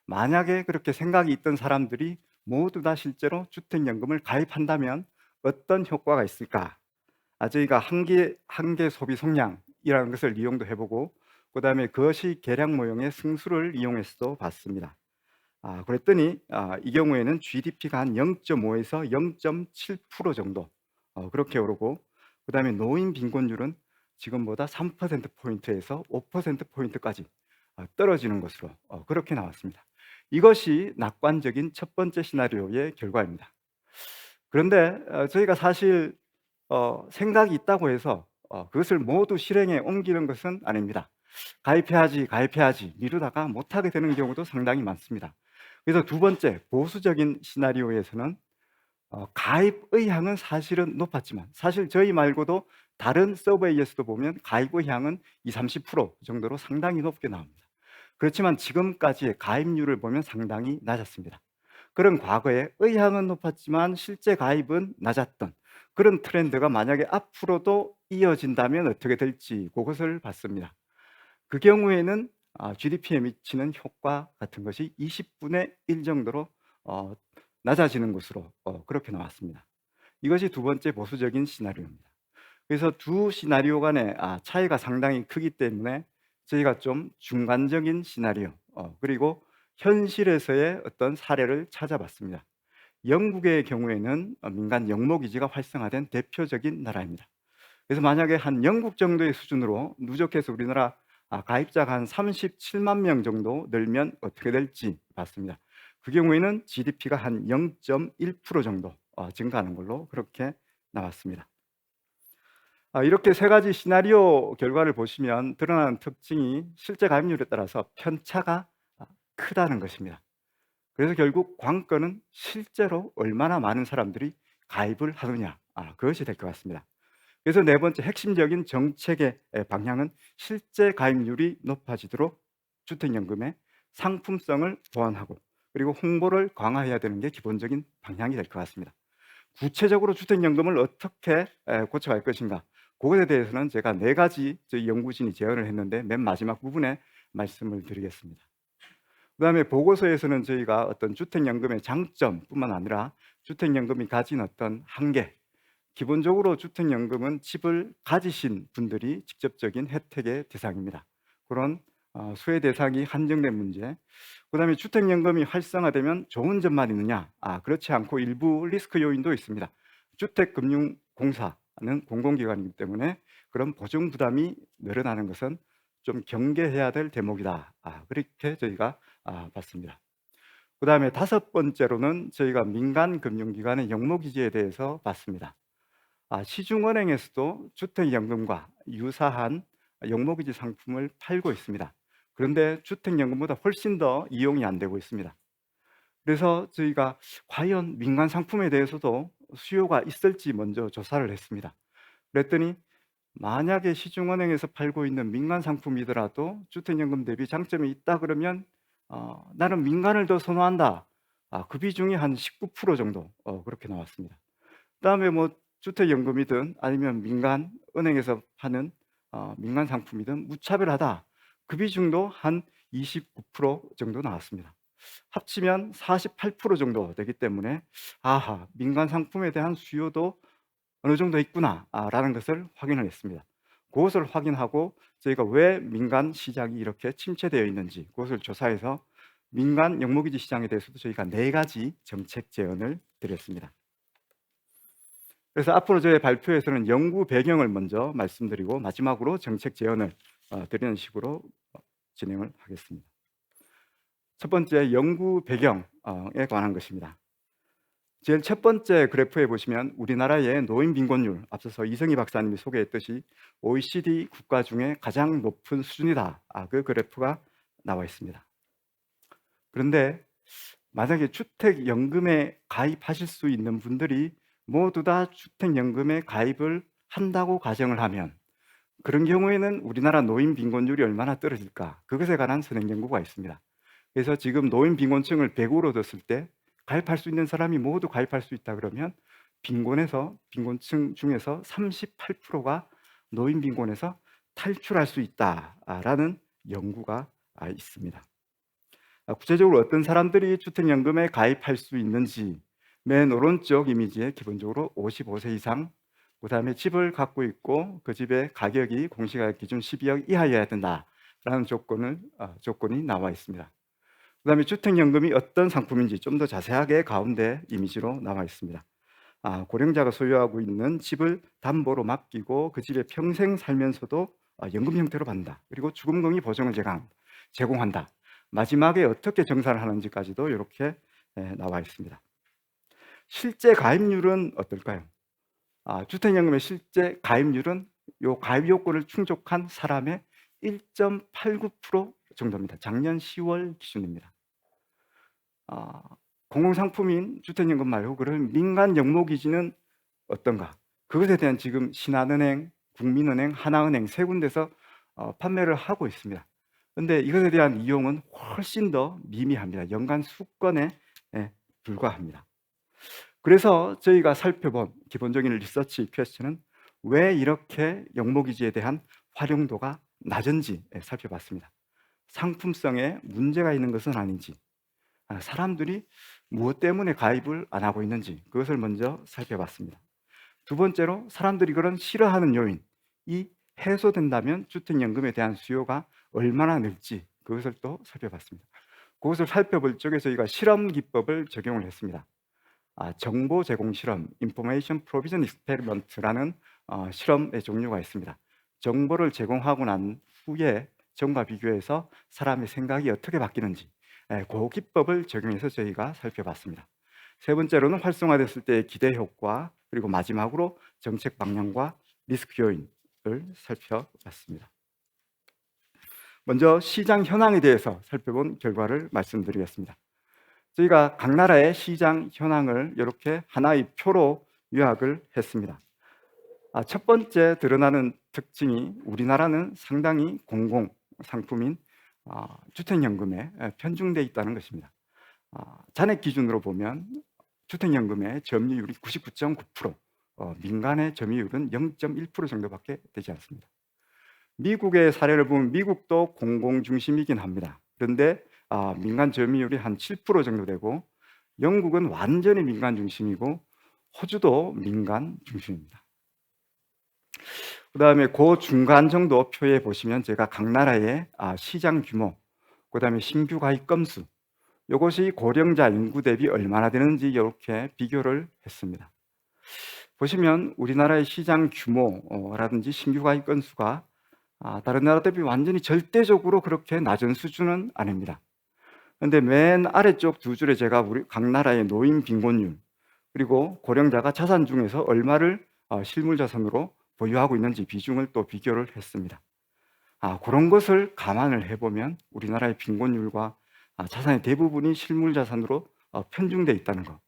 만약에 그렇게 생각이 있던 사람들이 모두 다 실제로 주택연금을 가입한다면 어떤 효과가 있을까? 저희가 한계 소비 성향이라는 것을 이용도 해보고 그 다음에 거시 계량 모형의 승수를 이용해서도 봤습니다. 그랬더니 이 경우에는 GDP가 한 0.5에서 0.7% 정도 그렇게 오르고, 그다음에 노인 빈곤율은 지금보다 3%포인트에서 5%포인트까지 떨어지는 것으로 그렇게 나왔습니다. 이것이 낙관적인 첫 번째 시나리오의 결과입니다. 그런데 저희가 사실 생각이 있다고 해서 그것을 모두 실행에 옮기는 것은 아닙니다. 가입해야지 미루다가 못하게 되는 경우도 상당히 많습니다. 그래서 두 번째 보수적인 시나리오에서는 가입 의향은 사실은 높았지만, 사실 저희 말고도 다른 서베이에서도 보면 가입 의향은 20-30% 정도로 상당히 높게 나옵니다. 그렇지만 지금까지의 가입률을 보면 상당히 낮았습니다. 그런 과거에 의향은 높았지만 실제 가입은 낮았던 그런 트렌드가 만약에 앞으로도 이어진다면 어떻게 될지 그것을 봤습니다. 그 경우에는 GDP에 미치는 효과 같은 것이 20분의 1 정도로 낮아지는 것으로 그렇게 나왔습니다. 이것이 두 번째 보수적인 시나리오입니다. 그래서 두 시나리오 간의 차이가 상당히 크기 때문에 저희가 좀 중간적인 시나리오 그리고 현실에서의 어떤 사례를 찾아봤습니다. 영국의 경우에는 민간 영모기지가 활성화된 대표적인 나라입니다. 그래서 만약에 한 영국 정도의 수준으로 누적해서 우리나라 가입자가 한 37만 명 정도 늘면 어떻게 될지 봤습니다. 그 경우에는 GDP가 한 0.1% 정도 증가하는 걸로 그렇게 나왔습니다. 이렇게 세 가지 시나리오 결과를 보시면 드러나는 특징이 실제 가입률에 따라서 편차가 크다는 것입니다. 그래서 결국 관건은 실제로 얼마나 많은 사람들이 가입을 하느냐, 그것이 될 것 같습니다. 그래서 네 번째 핵심적인 정책의 방향은 실제 가입률이 높아지도록 주택연금의 상품성을 보완하고 그리고 홍보를 강화해야 되는 게 기본적인 방향이 될 것 같습니다. 구체적으로 주택연금을 어떻게 고쳐갈 것인가, 그것에 대해서는 제가 네 가지 저희 연구진이 제언을 했는데 맨 마지막 부분에 말씀을 드리겠습니다. 그 다음에 보고서에서는 저희가 어떤 주택연금의 장점뿐만 아니라 주택연금이 가진 어떤 한계, 기본적으로 주택연금은 집을 가지신 분들이 직접적인 혜택의 대상입니다. 그런 수혜 대상이 한정된 문제, 그 다음에 주택연금이 활성화되면 좋은 점만 있느냐, 그렇지 않고 일부 리스크 요인도 있습니다. 주택금융공사는 공공기관이기 때문에 그런 보증 부담이 늘어나는 것은 좀 경계해야 될 대목이다, 그렇게 저희가 봤습니다. 그 다음에 다섯 번째로는 저희가 민간금융기관의 영모기지에 대해서 봤습니다. 시중은행에서도 주택연금과 유사한 영모기지 상품을 팔고 있습니다. 그런데 주택연금보다 훨씬 더 이용이 안 되고 있습니다. 그래서 저희가 과연 민간 상품에 대해서도 수요가 있을지 먼저 조사를 했습니다. 그랬더니 만약에 시중은행에서 팔고 있는 민간 상품이더라도 주택연금 대비 장점이 있다 그러면 나는 민간을 더 선호한다, 그 비중이 한 19% 정도 그렇게 나왔습니다. 그다음에 뭐 주택연금이든 아니면 민간 은행에서 파는 민간 상품이든 무차별하다, 그 비중도 한 29% 정도 나왔습니다. 합치면 48% 정도 되기 때문에 민간 상품에 대한 수요도 어느 정도 있구나 라는 것을 확인을 했습니다. 그것을 확인하고 저희가 왜 민간 시장이 이렇게 침체되어 있는지 그것을 조사해서 민간 영모기지 시장에 대해서도 저희가 네 가지 정책 제언을 드렸습니다. 그래서 앞으로 저희 발표에서는 연구 배경을 먼저 말씀드리고 마지막으로 정책 제언을 드리는 식으로 진행을 하겠습니다. 첫 번째, 연구 배경에 관한 것입니다. 제일 첫 번째 그래프에 보시면 우리나라의 노인 빈곤율, 앞서서 이성희 박사님이 소개했듯이 OECD 국가 중에 가장 높은 수준이다, 그 그래프가 나와 있습니다. 그런데 만약에 주택연금에 가입하실 수 있는 분들이 모두 다 주택연금에 가입을 한다고 가정을 하면 그런 경우에는 우리나라 노인 빈곤율이 얼마나 떨어질까, 그것에 관한 선행 연구가 있습니다. 그래서 지금 노인 빈곤층을 100으로 뒀을 때 가입할 수 있는 사람이 모두 가입할 수 있다 그러면 빈곤층 중에서 38%가 노인 빈곤에서 탈출할 수 있다라는 연구가 있습니다. 구체적으로 어떤 사람들이 주택연금에 가입할 수 있는지, 맨 오른쪽 이미지에 기본적으로 55세 이상, 그 다음에 집을 갖고 있고 그 집의 가격이 공시가격 기준 12억 이하여야 된다라는 조건이 나와 있습니다. 그 그다음에 주택연금이 어떤 상품인지 좀 더 자세하게 가운데 이미지로 나와 있습니다. 고령자가 소유하고 있는 집을 담보로 맡기고 그 집에 평생 살면서도 연금 형태로 받는다. 그리고 죽음금리 보증을 제공한다. 마지막에 어떻게 정산을 하는지까지도 이렇게 나와 있습니다. 실제 가입률은 어떨까요? 주택연금의 실제 가입률은 요 가입 요건을 충족한 사람의 1.89% 정도입니다. 작년 10월 기준입니다. 공공상품인 주택연금 말고 그런 민간 영목이지는 어떤가? 그것에 대한 지금 신한은행, 국민은행, 하나은행 세 군데서 판매를 하고 있습니다. 그런데 이것에 대한 이용은 훨씬 더 미미합니다. 연간 수건에 불과합니다. 그래서 저희가 살펴본 기본적인 리서치 퀘스천은 왜 이렇게 영목이지에 대한 활용도가 낮은지 살펴봤습니다. 상품성에 문제가 있는 것은 아닌지, 사람들이 무엇 때문에 가입을 안 하고 있는지 그것을 먼저 살펴봤습니다. 두 번째로 사람들이 그런 싫어하는 요인이 해소된다면 주택연금에 대한 수요가 얼마나 늘지 그것을 또 살펴봤습니다. 그것을 살펴볼 적에 저희가 실험 기법을 적용을 했습니다. 정보 제공 실험, Information Provision Experiment라는 실험의 종류가 있습니다. 정보를 제공하고 난 후에 전과 비교해서 사람의 생각이 어떻게 바뀌는지 그 기법을 적용해서 저희가 살펴봤습니다. 세 번째로는 활성화됐을 때의 기대 효과, 그리고 마지막으로 정책 방향과 리스크 요인을 살펴봤습니다. 먼저 시장 현황에 대해서 살펴본 결과를 말씀드리겠습니다. 저희가 각 나라의 시장 현황을 이렇게 하나의 표로 요약을 했습니다. 첫 번째 드러나는 특징이 우리나라는 상당히 공공 상품인 주택연금에 편중되어 있다는 것입니다. 잔액 기준으로 보면 주택연금의 점유율이 99.9%, 민간의 점유율은 0.1% 정도밖에 되지 않습니다. 미국의 사례를 보면 미국도 공공 중심이긴 합니다. 그런데 민간 점유율이 한 7% 정도 되고, 영국은 완전히 민간 중심이고 호주도 민간 중심입니다. 그 다음에 그 중간 정도 표에 보시면 제가 각 나라의 시장 규모, 그 다음에 신규 가입 건수, 이것이 고령자 인구 대비 얼마나 되는지 이렇게 비교를 했습니다. 보시면 우리나라의 시장 규모라든지 신규 가입 건수가 다른 나라 대비 완전히 절대적으로 그렇게 낮은 수준은 아닙니다. 그런데 맨 아래쪽 두 줄에 제가 우리 각 나라의 노인 빈곤율, 그리고 고령자가 자산 중에서 얼마를 실물 자산으로 보유하고 있는지 비중을 또 비교를 했습니다. 그런 것을 감안을 해보면 우리나라의 빈곤율과 자산의 대부분이 실물 자산으로 편중되어 있다는 것,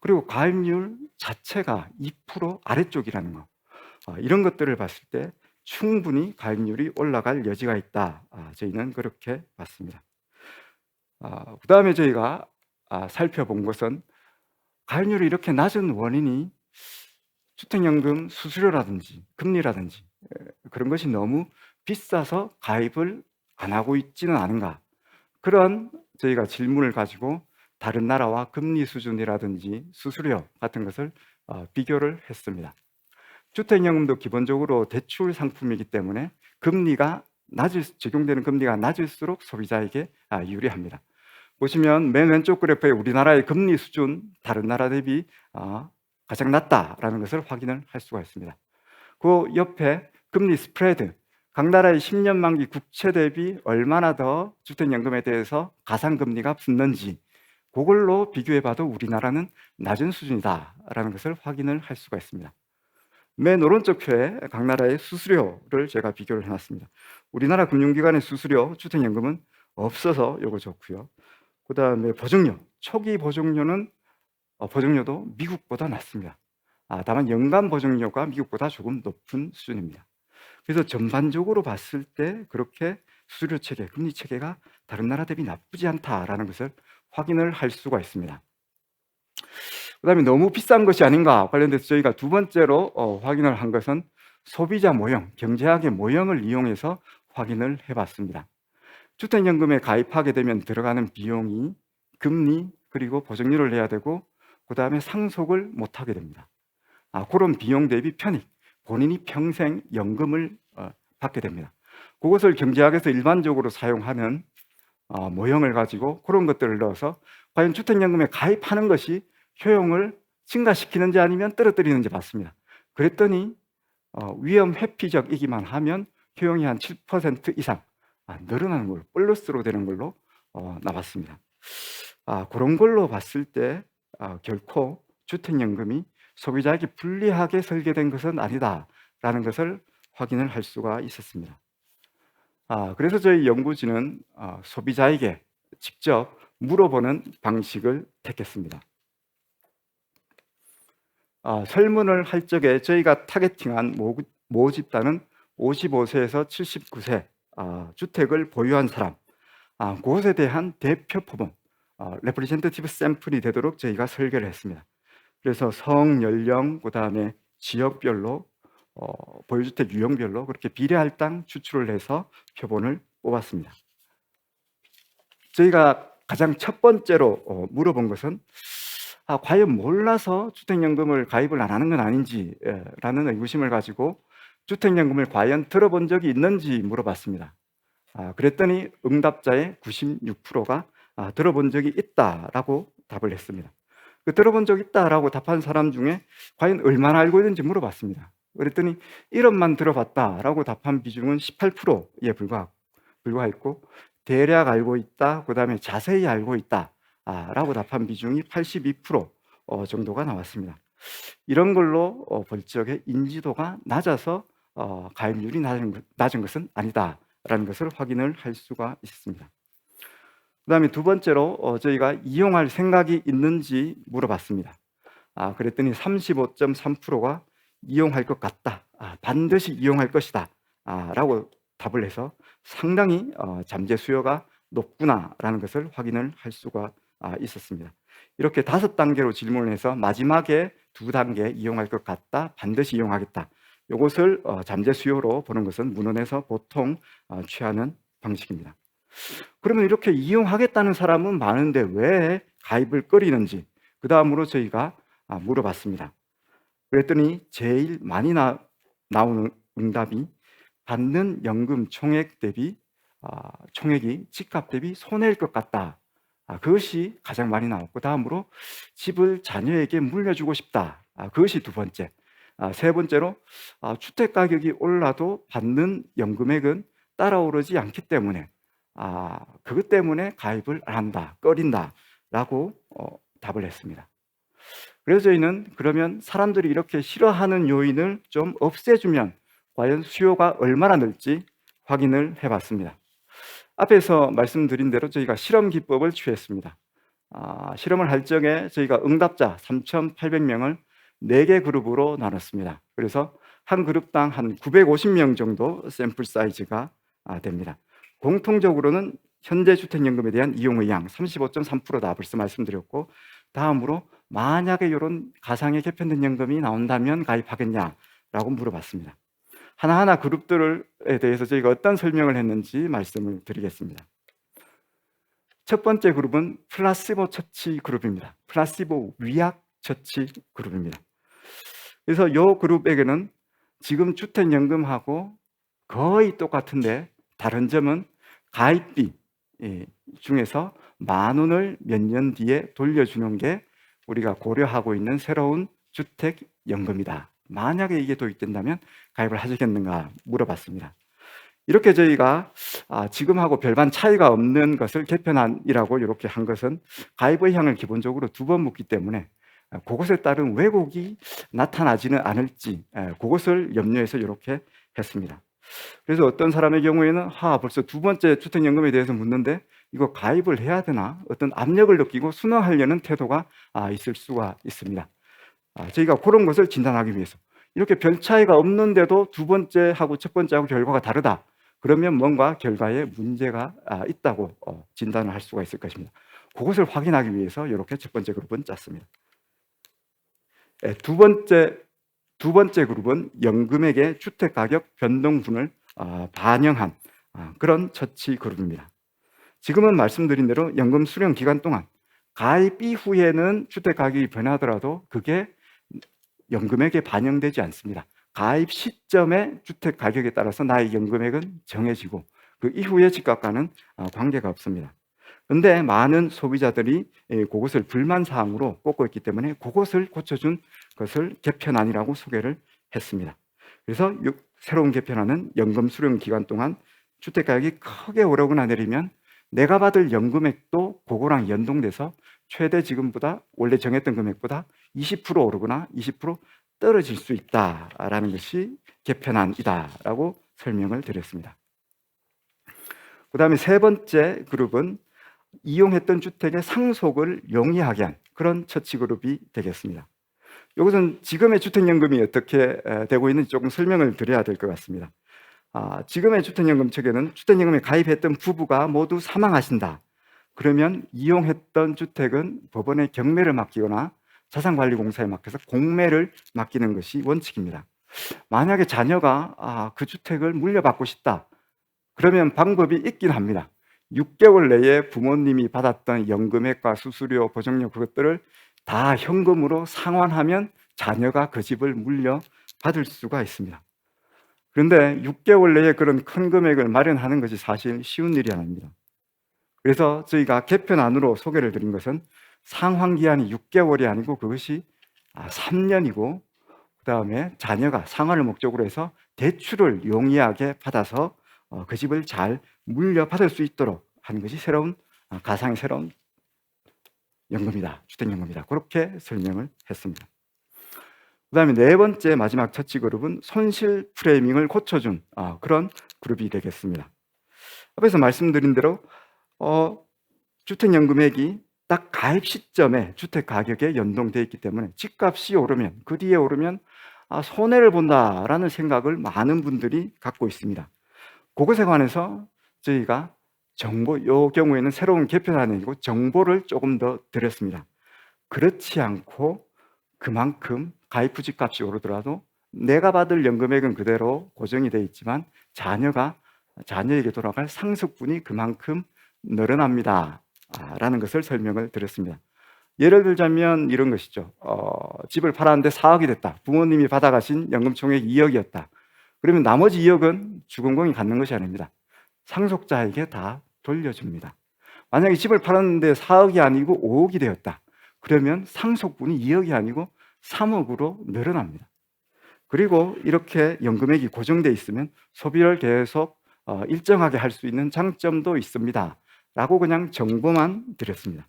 그리고 가입률 자체가 2% 아래쪽이라는 것, 이런 것들을 봤을 때 충분히 가입률이 올라갈 여지가 있다. 저희는 그렇게 봤습니다. 그 다음에 저희가 살펴본 것은 가입률이 이렇게 낮은 원인이 주택연금 수수료라든지 금리라든지 그런 것이 너무 비싸서 가입을 안 하고 있지는 않은가, 그런 저희가 질문을 가지고 다른 나라와 금리 수준이라든지 수수료 같은 것을 비교를 했습니다. 주택연금도 기본적으로 대출 상품이기 때문에 적용되는 금리가 낮을수록 소비자에게 유리합니다. 보시면 맨 왼쪽 그래프에 우리나라의 금리 수준 다른 나라 대비 가장 낮다라는 것을 확인을 할 수가 있습니다. 그 옆에 금리 스프레드, 각 나라의 10년 만기 국채 대비 얼마나 더 주택연금에 대해서 가상금리가 붙는지 그걸로 비교해봐도 우리나라는 낮은 수준이다라는 것을 확인을 할 수가 있습니다. 맨 오른쪽 표에 각 나라의 수수료를 제가 비교를 해놨습니다. 우리나라 금융기관의 수수료, 주택연금은 없어서 이거 좋고요. 그 다음에 보증료, 초기 보증료는 보증료도 미국보다 낮습니다. 다만 연간 보증료가 미국보다 조금 높은 수준입니다. 그래서 전반적으로 봤을 때 그렇게 수수료 체계, 금리 체계가 다른 나라 대비 나쁘지 않다라는 것을 확인을 할 수가 있습니다. 그 다음에 너무 비싼 것이 아닌가 관련돼서 저희가 두 번째로 확인을 한 것은 소비자 모형, 경제학의 모형을 이용해서 확인을 해봤습니다. 주택연금에 가입하게 되면 들어가는 비용이 금리 그리고 보증료를 내야 되고 그 다음에 상속을 못하게 됩니다. 그런 비용 대비 편익, 본인이 평생 연금을 받게 됩니다. 그것을 경제학에서 일반적으로 사용하는 모형을 가지고 그런 것들을 넣어서 과연 주택연금에 가입하는 것이 효용을 증가시키는지 아니면 떨어뜨리는지 봤습니다. 그랬더니 위험 회피적이기만 하면 효용이 한 7% 이상 늘어나는 걸로, 플러스로 되는 걸로 나왔습니다. 그런 걸로 봤을 때 결코 주택연금이 소비자에게 불리하게 설계된 것은 아니다라는 것을 확인을 할 수가 있었습니다. 그래서 저희 연구진은 소비자에게 직접 물어보는 방식을 택했습니다. 설문을 할 적에 저희가 타겟팅한 모집단은 55세에서 79세 주택을 보유한 사람, 그것에 대한 대표 표본, 레프리젠터티브 샘플이 되도록 저희가 설계를 했습니다. 그래서 성, 연령, 그 다음에 지역별로 보유주택 유형별로 그렇게 비례할당 추출을 해서 표본을 뽑았습니다. 저희가 가장 첫 번째로 물어본 것은 과연 몰라서 주택연금을 가입을 안 하는 건 아닌지라는 의구심을 가지고 주택연금을 과연 들어본 적이 있는지 물어봤습니다. 그랬더니 응답자의 96%가 들어본 적이 있다라고 답을 했습니다. 그 들어본 적 있다라고 답한 사람 중에 과연 얼마나 알고 있는지 물어봤습니다. 그랬더니 1원만 들어봤다라고 답한 비중은 18%에 불과했고 대략 알고 있다, 그 다음에 자세히 알고 있다 라고 답한 비중이 82% 정도가 나왔습니다. 이런 걸로 볼 적에 인지도가 낮아서 가입률이 낮은 것은 아니다라는 것을 확인을 할 수가 있습니다. 그 다음에 두 번째로 저희가 이용할 생각이 있는지 물어봤습니다. 그랬더니 35.3%가 이용할 것 같다, 반드시 이용할 것이다 라고 답을 해서 상당히 잠재 수요가 높구나라는 것을 확인을 할 수가 있었습니다. 이렇게 5단계로 질문을 해서 마지막에 2단계 이용할 것 같다, 반드시 이용하겠다, 이것을 잠재 수요로 보는 것은 문헌에서 보통 취하는 방식입니다. 그러면 이렇게 이용하겠다는 사람은 많은데 왜 가입을 꺼리는지 그 다음으로 저희가 물어봤습니다. 그랬더니 제일 많이 나오는 응답이 받는 연금 총액 대비 총액이 집값 대비 손해일 것 같다, 그것이 가장 많이 나왔고, 다음으로 집을 자녀에게 물려주고 싶다, 그것이 두 번째. 세 번째로 주택 가격이 올라도 받는 연금액은 따라오르지 않기 때문에 그것 때문에 가입을 안 한다, 꺼린다 라고 답을 했습니다. 그래서 저희는 그러면 사람들이 이렇게 싫어하는 요인을 좀 없애주면 과연 수요가 얼마나 늘지 확인을 해봤습니다. 앞에서 말씀드린 대로 저희가 실험 기법을 취했습니다. 실험을 할 적에 저희가 응답자 3,800명을 4개 그룹으로 나눴습니다. 그래서 한 그룹당 한 950명 정도 샘플 사이즈가 됩니다. 공통적으로는 현재 주택연금에 대한 이용 의향 35.3%다 벌써 말씀드렸고, 다음으로 만약에 이런 가상의 개편된 연금이 나온다면 가입하겠냐라고 물어봤습니다. 하나하나 그룹들에 대해서 저희가 어떤 설명을 했는지 말씀을 드리겠습니다. 첫 번째 그룹은 플라시보 처치 그룹입니다. 플라시보 위약 처치 그룹입니다. 그래서 이 그룹에게는 지금 주택연금하고 거의 똑같은데 다른 점은 가입비 중에서 10,000원을 몇 년 뒤에 돌려주는 게 우리가 고려하고 있는 새로운 주택연금이다. 만약에 이게 도입된다면 가입을 하시겠는가 물어봤습니다. 이렇게 저희가 지금하고 별반 차이가 없는 것을 개편안이라고 이렇게 한 것은 가입 의향을 기본적으로 2번 묻기 때문에 그것에 따른 왜곡이 나타나지는 않을지 그것을 염려해서 이렇게 했습니다. 그래서 어떤 사람의 경우에는 벌써 두 번째 주택연금에 대해서 묻는데 이거 가입을 해야 되나, 어떤 압력을 느끼고 순응하려는 태도가 있을 수가 있습니다. 저희가 그런 것을 진단하기 위해서 이렇게 별 차이가 없는데도 두 번째하고 첫 번째하고 결과가 다르다, 그러면 뭔가 결과에 문제가 있다고 진단을 할 수가 있을 것입니다. 그것을 확인하기 위해서 이렇게 첫 번째 그룹은 짰습니다. 두 번째 그룹은 연금액의 주택가격 변동분을 반영한 그런 처치 그룹입니다. 지금은 말씀드린 대로 연금 수령 기간 동안 가입 이후에는 주택가격이 변하더라도 그게 연금액에 반영되지 않습니다. 가입 시점의 주택가격에 따라서 나의 연금액은 정해지고 그 이후의 집값과는 관계가 없습니다. 근데 많은 소비자들이 그것을 불만 사항으로 꼽고 있기 때문에 그것을 고쳐준 것을 개편안이라고 소개를 했습니다. 그래서 새로운 개편안은 연금 수령 기간 동안 주택 가격이 크게 오르거나 내리면 내가 받을 연금액도 그거랑 연동돼서 최대 지금보다 원래 정했던 금액보다 20% 오르거나 20% 떨어질 수 있다라는 것이 개편안이다라고 설명을 드렸습니다. 그 다음에 세 번째 그룹은 이용했던 주택의 상속을 용이하게 한 그런 처치 그룹이 되겠습니다. 이것은 지금의 주택연금이 어떻게 되고 있는지 조금 설명을 드려야 될 것 같습니다. 지금의 주택연금 체계는 주택연금에 가입했던 부부가 모두 사망하신다. 그러면 이용했던 주택은 법원에 경매를 맡기거나 자산관리공사에 맡겨서 공매를 맡기는 것이 원칙입니다. 만약에 자녀가 그 주택을 물려받고 싶다. 그러면 방법이 있긴 합니다. 6개월 내에 부모님이 받았던 연금액과 수수료, 보증료 그것들을 다 현금으로 상환하면 자녀가 그 집을 물려받을 수가 있습니다. 그런데 6개월 내에 그런 큰 금액을 마련하는 것이 사실 쉬운 일이 아닙니다. 그래서 저희가 개편안으로 소개를 드린 것은 상환기한이 6개월이 아니고 그것이 3년이고 그 다음에 자녀가 상환을 목적으로 해서 대출을 용이하게 받아서 그 집을 잘 물려받을 수 있도록 하는 것이 새로운 가상의 새로운 연금이다. 주택연금이다. 그렇게 설명을 했습니다. 그 다음에 네 번째 마지막 처치 그룹은 손실 프레이밍을 고쳐준 그런 그룹이 되겠습니다. 앞에서 말씀드린 대로 주택연금액이 딱 가입 시점에 주택 가격에 연동되어 있기 때문에 집값이 오르면 그 뒤에 오르면 손해를 본다라는 생각을 많은 분들이 갖고 있습니다. 그것에 관해서 저희가 이 경우에는 새로운 개편안이 아니고 정보를 조금 더 드렸습니다. 그렇지 않고 그만큼 가입 후 집값이 오르더라도 내가 받을 연금액은 그대로 고정이 되어 있지만 자녀에게 돌아갈 상속분이 그만큼 늘어납니다. 라는 것을 설명을 드렸습니다. 예를 들자면 이런 것이죠. 집을 팔았는데 4억이 됐다. 부모님이 받아가신 연금 총액 2억이었다. 그러면 나머지 2억은 주공공이 갖는 것이 아닙니다. 상속자에게 다 돌려줍니다. 만약에 집을 팔았는데 4억이 아니고 5억이 되었다. 그러면 상속분이 2억이 아니고 3억으로 늘어납니다. 그리고 이렇게 연금액이 고정되어 있으면 소비를 계속 일정하게 할 수 있는 장점도 있습니다. 라고 그냥 정보만 드렸습니다.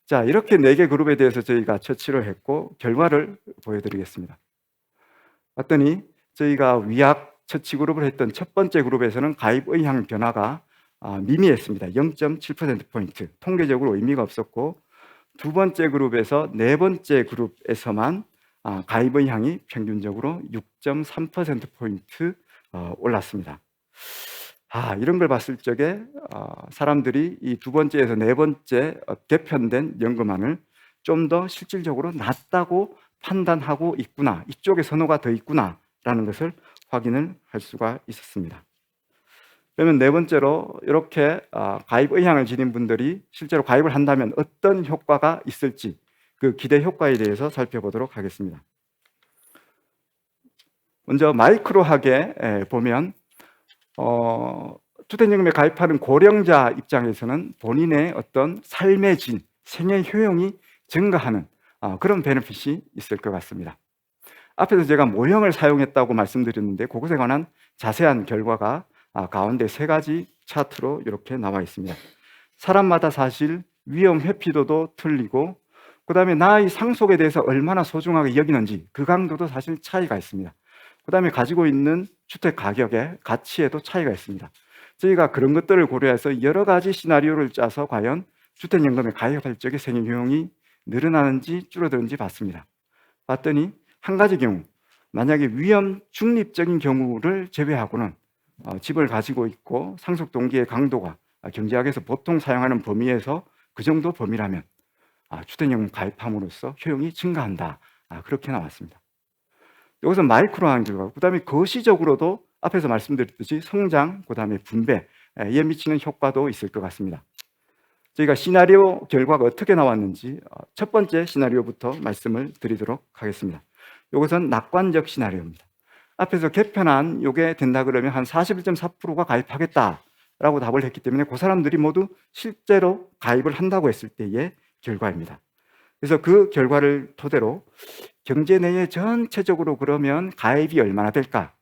자, 이렇게 4개 그룹에 대해서 저희가 처치를 했고 결과를 보여드리겠습니다. 봤더니 저희가 위약 처치 그룹을 했던 첫 번째 그룹에서는 가입 의향 변화가 미미했습니다. 0.7%포인트. 통계적으로 의미가 없었고 두 번째 그룹에서 네 번째 그룹에서만 가입 의향이 평균적으로 6.3%포인트 올랐습니다. 이런 걸 봤을 적에 사람들이 이 두 번째에서 네 번째 개편된 연금안을 좀 더 실질적으로 낫다고 판단하고 있구나, 이쪽에 선호가 더 있구나라는 것을 확인을 할 수가 있었습니다. 그러면 네 번째로 이렇게 가입 의향을 지닌 분들이 실제로 가입을 한다면 어떤 효과가 있을지 그 기대 효과에 대해서 살펴보도록 하겠습니다. 먼저 마이크로하게 보면 주택연금에 가입하는 고령자 입장에서는 본인의 어떤 삶의 질, 생애 효용이 증가하는 그런 베네핏이 있을 것 같습니다. 앞에서 제가 모형을 사용했다고 말씀드렸는데 그것에 관한 자세한 결과가 가운데 3가지 차트로 이렇게 나와 있습니다. 사람마다 사실 위험 회피도도 틀리고 그 다음에 나의 상속에 대해서 얼마나 소중하게 여기는지 그 강도도 사실 차이가 있습니다. 그 다음에 가지고 있는 주택 가격의 가치에도 차이가 있습니다. 저희가 그런 것들을 고려해서 여러 가지 시나리오를 짜서 과연 주택연금에 가입할 적에 생애 효용이 늘어나는지 줄어드는지 봤습니다. 봤더니 한 가지 경우, 만약에 위험 중립적인 경우를 제외하고는 집을 가지고 있고 상속 동기의 강도가 경제학에서 보통 사용하는 범위에서 그 정도 범위라면 주택연금 가입함으로써 효용이 증가한다. 그렇게 나왔습니다. 이것은 마이크로한 결과고, 그 다음에 거시적으로도 앞에서 말씀드렸듯이 성장, 그 다음에 분배에 미치는 효과도 있을 것 같습니다. 저희가 시나리오 결과가 어떻게 나왔는지 첫 번째 시나리오부터 말씀을 드리도록 하겠습니다. 이것은 낙관적 시나리오입니다. 앞에서 개편안 이게 된다 그러면 한 41.4%가 가입하겠다 라고 답을 했기 때문에 그 사람들이 모두 실제로 가입을 한다고 했을 때의 결과입니다. 그래서 그 결과를 토대로 경제 내에 전체적으로 그러면 가입이 얼마나 될까?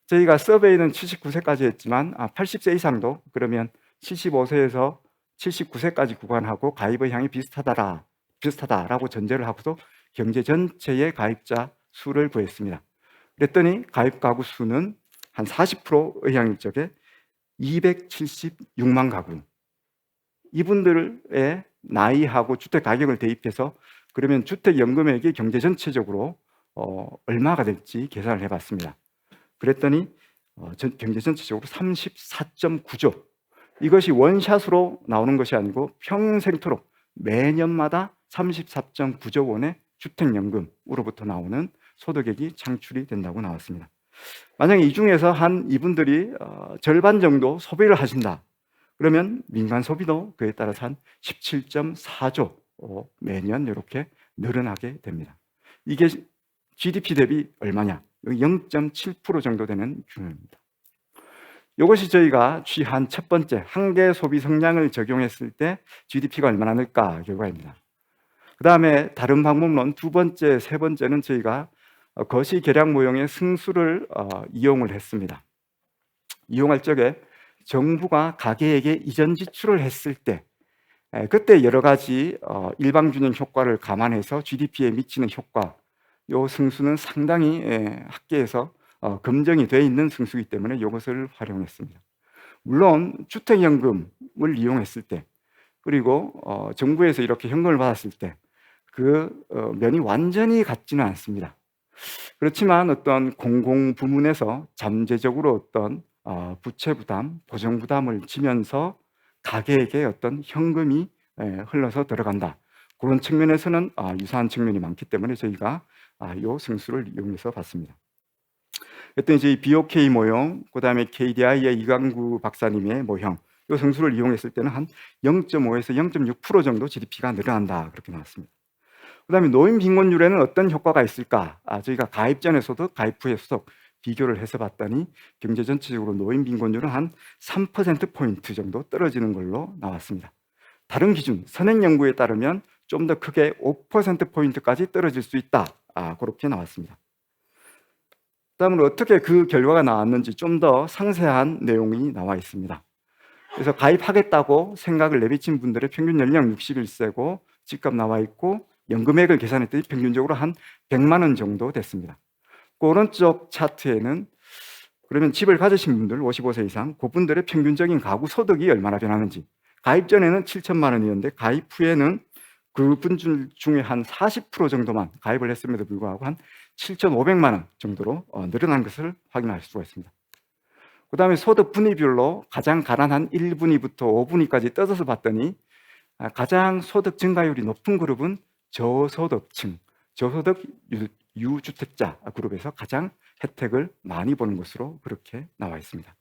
저희가 서베이는 79세까지 했지만 80세 이상도 그러면 75세에서 79세까지 구간하고 가입 의향이 비슷하다라고 전제를 하고서 경제 전체의 가입자 수를 구했습니다. 그랬더니 가입 가구 수는 한 40% 의향일 적에 276만 가구. 이분들의 나이하고 주택 가격을 대입해서 그러면 주택연금액이 경제 전체적으로 얼마가 될지 계산을 해봤습니다. 그랬더니 경제 전체적으로 34.9조. 이것이 원샷으로 나오는 것이 아니고 평생토록 매년마다 34.9조 원의 주택연금으로부터 나오는 소득액이 창출이 된다고 나왔습니다. 만약에 이 중에서 이분들이 절반 정도 소비를 하신다. 그러면 민간 소비도 그에 따라서 한 17.4조 매년 이렇게 늘어나게 됩니다. 이게 GDP 대비 얼마냐? 0.7% 정도 되는 규모입니다. 이것이 저희가 취한 첫 번째 한계 소비 성향을 적용했을 때 GDP가 얼마나 늘까 결과입니다. 그 다음에 다른 방법론 두 번째, 세 번째는 저희가 거시 계량 모형의 승수를 이용을 했습니다. 이용할 적에 정부가 가계에게 이전 지출을 했을 때 그때 여러 가지 일방균형 효과를 감안해서 GDP에 미치는 효과, 이 승수는 상당히 학계에서 검증이 되어 있는 승수이기 때문에 이것을 활용했습니다. 물론 주택연금을 이용했을 때 그리고 정부에서 이렇게 현금을 받았을 때 그 면이 완전히 같지는 않습니다. 그렇지만 어떤 공공부문에서 잠재적으로 어떤 부채 부담, 보정 부담을 지면서 가계에게 어떤 현금이 흘러서 들어간다. 그런 측면에서는 유사한 측면이 많기 때문에 저희가 이 승수를 이용해서 봤습니다. 그랬더니 저희 BOK 모형, 그 다음에 KDI의 이강구 박사님의 모형, 이 승수를 이용했을 때는 한 0.5에서 0.6% 정도 GDP가 늘어난다. 그렇게 나왔습니다. 그 다음에 노인 빈곤율에는 어떤 효과가 있을까? 저희가 가입 전의 소득, 가입 후의 소득 비교를 해서 봤더니 경제 전체적으로 노인 빈곤율은 한 3%포인트 정도 떨어지는 걸로 나왔습니다. 다른 기준, 선행 연구에 따르면 좀 더 크게 5%포인트까지 떨어질 수 있다. 그렇게 나왔습니다. 다음으로 어떻게 그 결과가 나왔는지 좀 더 상세한 내용이 나와 있습니다. 그래서 가입하겠다고 생각을 내비친 분들의 평균 연령 61세고 집값 나와 있고 연금액을 계산했더니 평균적으로 한 100만 원 정도 됐습니다. 그 오른쪽 차트에는 그러면 집을 가지신 분들 55세 이상 그분들의 평균적인 가구 소득이 얼마나 변하는지, 가입 전에는 7천만 원이었는데 가입 후에는 그분들 중에 한 40% 정도만 가입을 했음에도 불구하고 한 7,500만 원 정도로 늘어난 것을 확인할 수가 있습니다. 그 다음에 소득 분위별로 가장 가난한 1분위부터 5분위까지 떠서 봤더니 가장 소득 증가율이 높은 그룹은 저소득층, 저소득 유주택자 그룹에서 가장 혜택을 많이 보는 것으로 그렇게 나와 있습니다.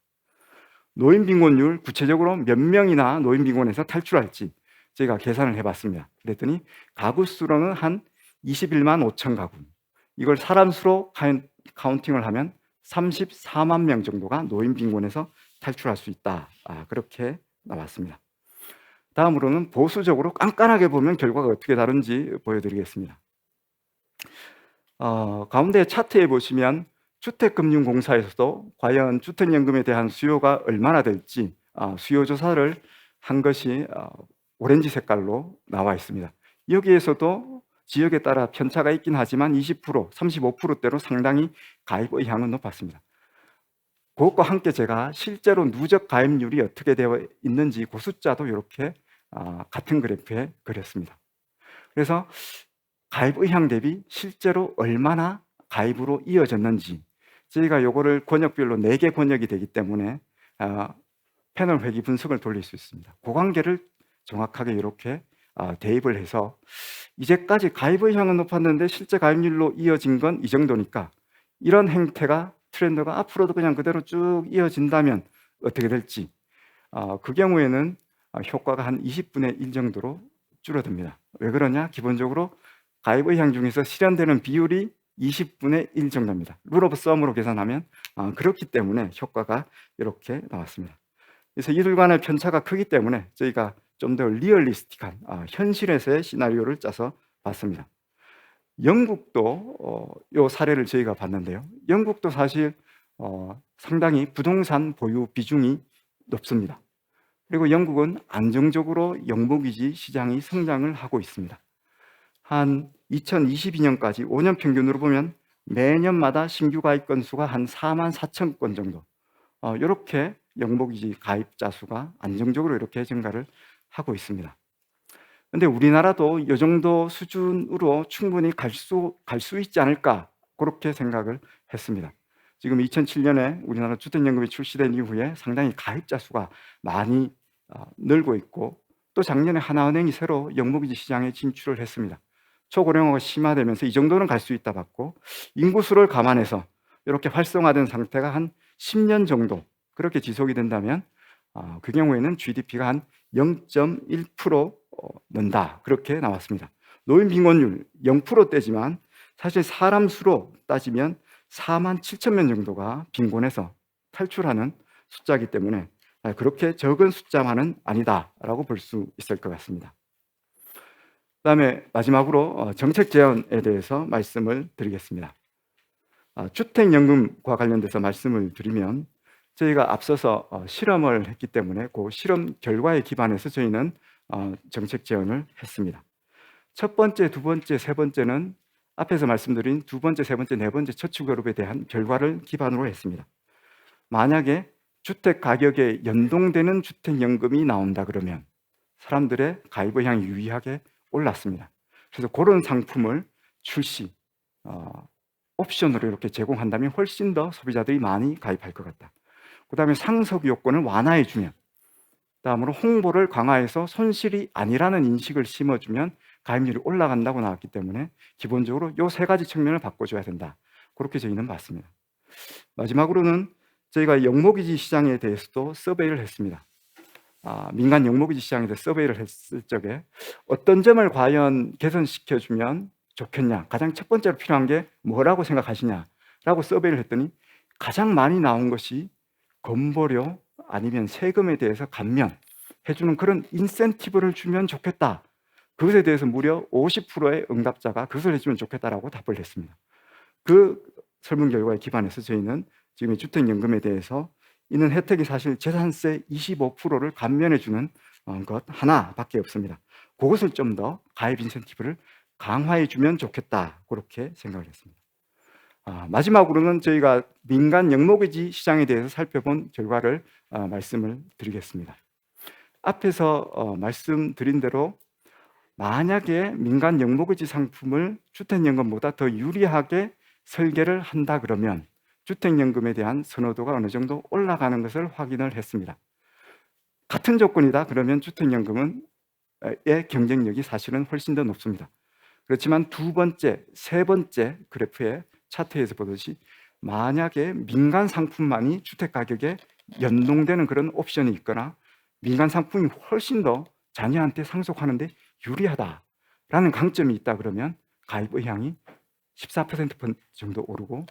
노인 빈곤율, 구체적으로 몇 명이나 노인 빈곤에서 탈출할지 저희가 계산을 해봤습니다. 그랬더니 가구 수로는 한 21만 5천 가구, 이걸 사람 수로 카운팅을 하면 34만 명 정도가 노인 빈곤에서 탈출할 수 있다. 그렇게 나왔습니다. 다음으로는 보수적으로 깐깐하게 보면 결과가 어떻게 다른지 보여드리겠습니다. 가운데 차트에 보시면 주택금융공사에서도 과연 주택연금에 대한 수요가 얼마나 될지 수요 조사를 한 것이 오렌지 색깔로 나와 있습니다. 여기에서도 지역에 따라 편차가 있긴 하지만 20%, 35%대로 상당히 가입 의향은 높았습니다. 그것과 함께 제가 실제로 누적 가입률이 어떻게 되어 있는지 그 숫자도 이렇게 같은 그래프에 그렸습니다. 그래서 가입 의향 대비 실제로 얼마나 가입으로 이어졌는지 저희가 이거를 권역별로 4개 권역이 되기 때문에 패널 회귀 분석을 돌릴 수 있습니다. 그 관계를 정확하게 이렇게 대입을 해서 이제까지 가입 의향은 높았는데 실제 가입률로 이어진 건 이 정도니까 이런 행태가 트렌드가 앞으로도 그냥 그대로 쭉 이어진다면 어떻게 될지 그 경우에는 효과가 한 20분의 1 정도로 줄어듭니다. 왜 그러냐? 기본적으로 가입 의향 중에서 실현되는 비율이 20분의 1 정도입니다. 룰 오브 썸으로 계산하면 그렇기 때문에 효과가 이렇게 나왔습니다. 그래서 이들 간의 편차가 크기 때문에 저희가 좀 더 리얼리스틱한 현실에서의 시나리오를 짜서 봤습니다. 영국도 이 사례를 저희가 봤는데요. 영국도 사실 상당히 부동산 보유 비중이 높습니다. 그리고 영국은 안정적으로 영목이지 시장이 성장을 하고 있습니다. 한 2022년까지 5년 평균으로 보면 매년마다 신규 가입 건수가 한 4만 4천 건 정도, 이렇게 영목이지 가입자 수가 안정적으로 이렇게 증가를 하고 있습니다. 근데 우리나라도 이 정도 수준으로 충분히 갈 수 있지 않을까, 그렇게 생각을 했습니다. 지금 2007년에 우리나라 주택연금이 출시된 이후에 상당히 가입자 수가 많이 늘고 있고, 또 작년에 하나은행이 새로 영목이지 시장에 진출을 했습니다. 초고령화가 심화되면서 이 정도는 갈 수 있다 봤고, 인구수를 감안해서 이렇게 활성화된 상태가 한 10년 정도 그렇게 지속이 된다면 그 경우에는 GDP가 한 0.1% 는다, 그렇게 나왔습니다. 노인 빈곤율 0%대지만 사실 사람 수로 따지면 4만 7천 명 정도가 빈곤에서 탈출하는 숫자이기 때문에 그렇게 적은 숫자만은 아니다라고 볼 수 있을 것 같습니다. 그다음에 마지막으로 정책 제언에 대해서 말씀을 드리겠습니다. 주택연금과 관련돼서 말씀을 드리면, 저희가 앞서서 실험을 했기 때문에 그 실험 결과에 기반해서 저희는 정책 제언을 했습니다. 첫 번째, 두 번째, 세 번째는 앞에서 말씀드린 두 번째, 세 번째, 네 번째 저축그룹에 대한 결과를 기반으로 했습니다. 만약에 주택 가격에 연동되는 주택연금이 나온다 그러면 사람들의 가입 의향이 유의하게 올랐습니다. 그래서 그런 상품을 출시, 옵션으로 이렇게 제공한다면 훨씬 더 소비자들이 많이 가입할 것 같다. 그 다음에 상속 요건을 완화해주면, 다음으로 홍보를 강화해서 손실이 아니라는 인식을 심어주면 가입률이 올라간다고 나왔기 때문에 기본적으로 이 세 가지 측면을 바꿔줘야 된다, 그렇게 저희는 봤습니다. 마지막으로는 저희가 영목이지 시장에 대해서도 서베이를 했습니다. 민간 영목이지 시장에 대해서 서베이를 했을 적에 어떤 점을 과연 개선시켜주면 좋겠냐, 가장 첫 번째로 필요한 게 뭐라고 생각하시냐라고 서베이를 했더니 가장 많이 나온 것이 건보료 아니면 세금에 대해서 감면해주는 그런 인센티브를 주면 좋겠다, 그것에 대해서 무려 50%의 응답자가 그것을 해주면 좋겠다라고 답을 했습니다. 그 설문 결과에 기반해서 저희는 지금 이 주택연금에 대해서 있는 혜택이 사실 재산세 25%를 감면해주는 것 하나밖에 없습니다. 그것을 좀 더 가입 인센티브를 강화해주면 좋겠다, 그렇게 생각을 했습니다. 마지막으로는 저희가 민간 영목이지 시장에 대해서 살펴본 결과를 말씀을 드리겠습니다. 앞에서 말씀드린 대로 만약에 민간 영목이지 상품을 주택연금보다 더 유리하게 설계를 한다 그러면 주택연금에 대한 선호도가 어느 정도 올라가는 것을 확인을 했습니다. 같은 조건이다 그러면 주택연금의 경쟁력이 사실은 훨씬 더 높습니다. 그렇지만 두 번째, 세 번째 그래프의 차트에서 보듯이 만약에 민간 상품만이 주택 가격에 연동되는 그런 옵션이 있거나 민간 상품이 훨씬 더 자녀한테 상속하는데 유리하다라는 강점이 있다 그러면 가입 의향이 14% 정도 오르고,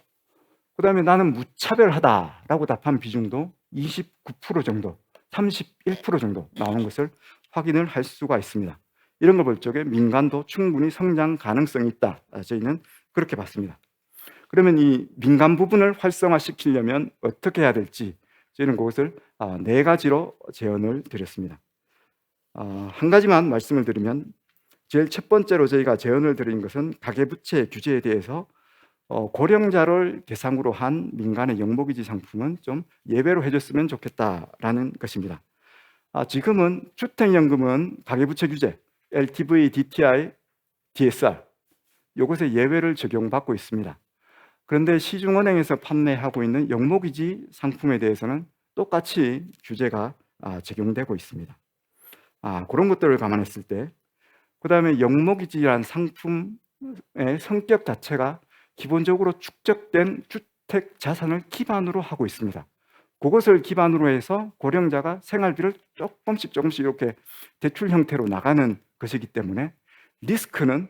그 다음에 나는 무차별하다라고 답한 비중도 29% 정도, 31% 정도 나오는 것을 확인을 할 수가 있습니다. 이런 걸 볼 적에 민간도 충분히 성장 가능성이 있다, 저희는 그렇게 봤습니다. 그러면 이 민간 부분을 활성화시키려면 어떻게 해야 될지 저희는 그것을 네 가지로 제언을 드렸습니다. 한 가지만 말씀을 드리면, 제일 첫 번째로 저희가 제언을 드린 것은 가계부채 규제에 대해서 고령자를 대상으로 한 민간의 영목이지 상품은 좀 예외로 해줬으면 좋겠다라는 것입니다. 지금은 주택연금은 가계부채 규제, LTV, DTI, DSR 이것에 예외를 적용받고 있습니다. 그런데 시중은행에서 판매하고 있는 영목이지 상품에 대해서는 똑같이 규제가 적용되고 있습니다. 그런 것들을 감안했을 때, 그 다음에 영목이지라는 상품의 성격 자체가 기본적으로 축적된 주택 자산을 기반으로 하고 있습니다. 그것을 기반으로 해서 고령자가 생활비를 조금씩 이렇게 대출 형태로 나가는 것이기 때문에 리스크는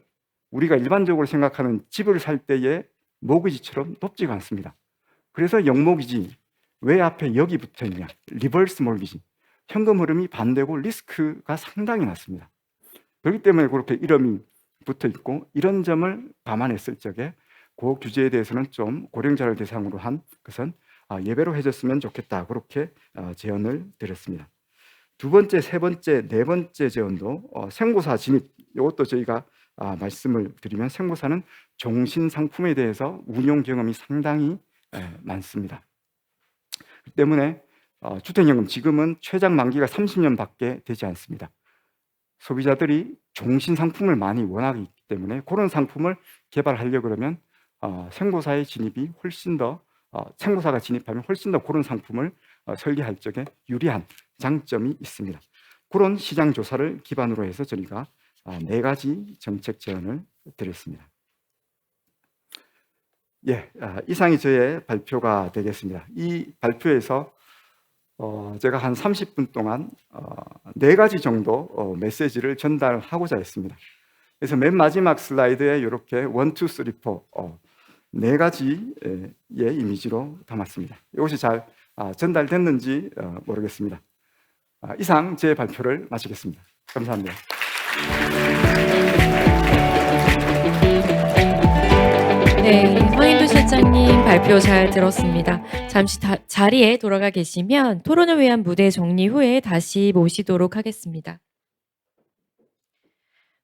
우리가 일반적으로 생각하는 집을 살 때의 모기지처럼 높지가 않습니다. 그래서 영목이지, 왜 앞에 여기 붙어 있냐, 리버스 모기지, 현금 흐름이 반대고 리스크가 상당히 낮습니다. 그렇기 때문에 그렇게 이름이 붙어 있고, 이런 점을 감안했을 적에 그 규제에 대해서는 좀 고령자를 대상으로 한 것은 예외로 해줬으면 좋겠다, 그렇게 제언을 드렸습니다. 두 번째, 세 번째, 네 번째 제언도 생고사 진입, 이것도 저희가 말씀을 드리면, 생고사는 종신 상품에 대해서 운용 경험이 상당히 많습니다. 그렇기 때문에 주택연금 지금은 최장 만기가 30년밖에 되지 않습니다. 소비자들이 종신 상품을 많이 원하기 때문에 그런 상품을 개발하려 그러면 생고사의 진입이 훨씬 더 생고사가 진입하면 훨씬 더 그런 상품을 설계할 적에 유리한 장점이 있습니다. 그런 시장 조사를 기반으로 해서 저희가 4가지 정책 제안을 드렸습니다. 예, 이상이 저의 발표가 되겠습니다. 이 발표에서 제가 한 30분 동안 4가지 정도 메시지를 전달하고자 했습니다. 그래서 맨 마지막 슬라이드에 이렇게 1, 2, 3, 4 4가지의 이미지로 담았습니다. 이것이 잘 전달됐는지 모르겠습니다. 이상 제 발표를 마치겠습니다. 감사합니다.
네, 황인도 실장님 발표 잘 들었습니다. 잠시 자리에 돌아가 계시면 토론을 위한 무대 정리 후에 다시 모시도록 하겠습니다.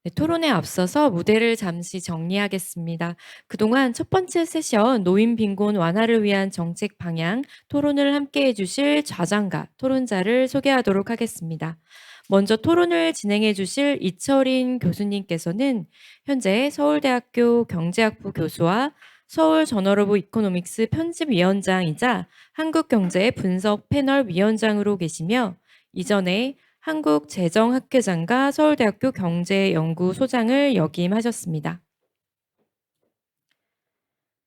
네, 토론에 앞서서 무대를 잠시 정리하겠습니다. 그동안 첫 번째 세션 노인 빈곤 완화를 위한 정책 방향 토론을 함께 해주실 좌장과 토론자를 소개하도록 하겠습니다. 먼저 토론을 진행해 주실 이철인 교수님께서는 현재 서울대학교 경제학부 교수와 서울 저널 오브 이코노믹스 편집위원장이자 한국경제 분석 패널 위원장으로 계시며, 이전에 한국재정학회장과 서울대학교 경제연구소장을 역임하셨습니다.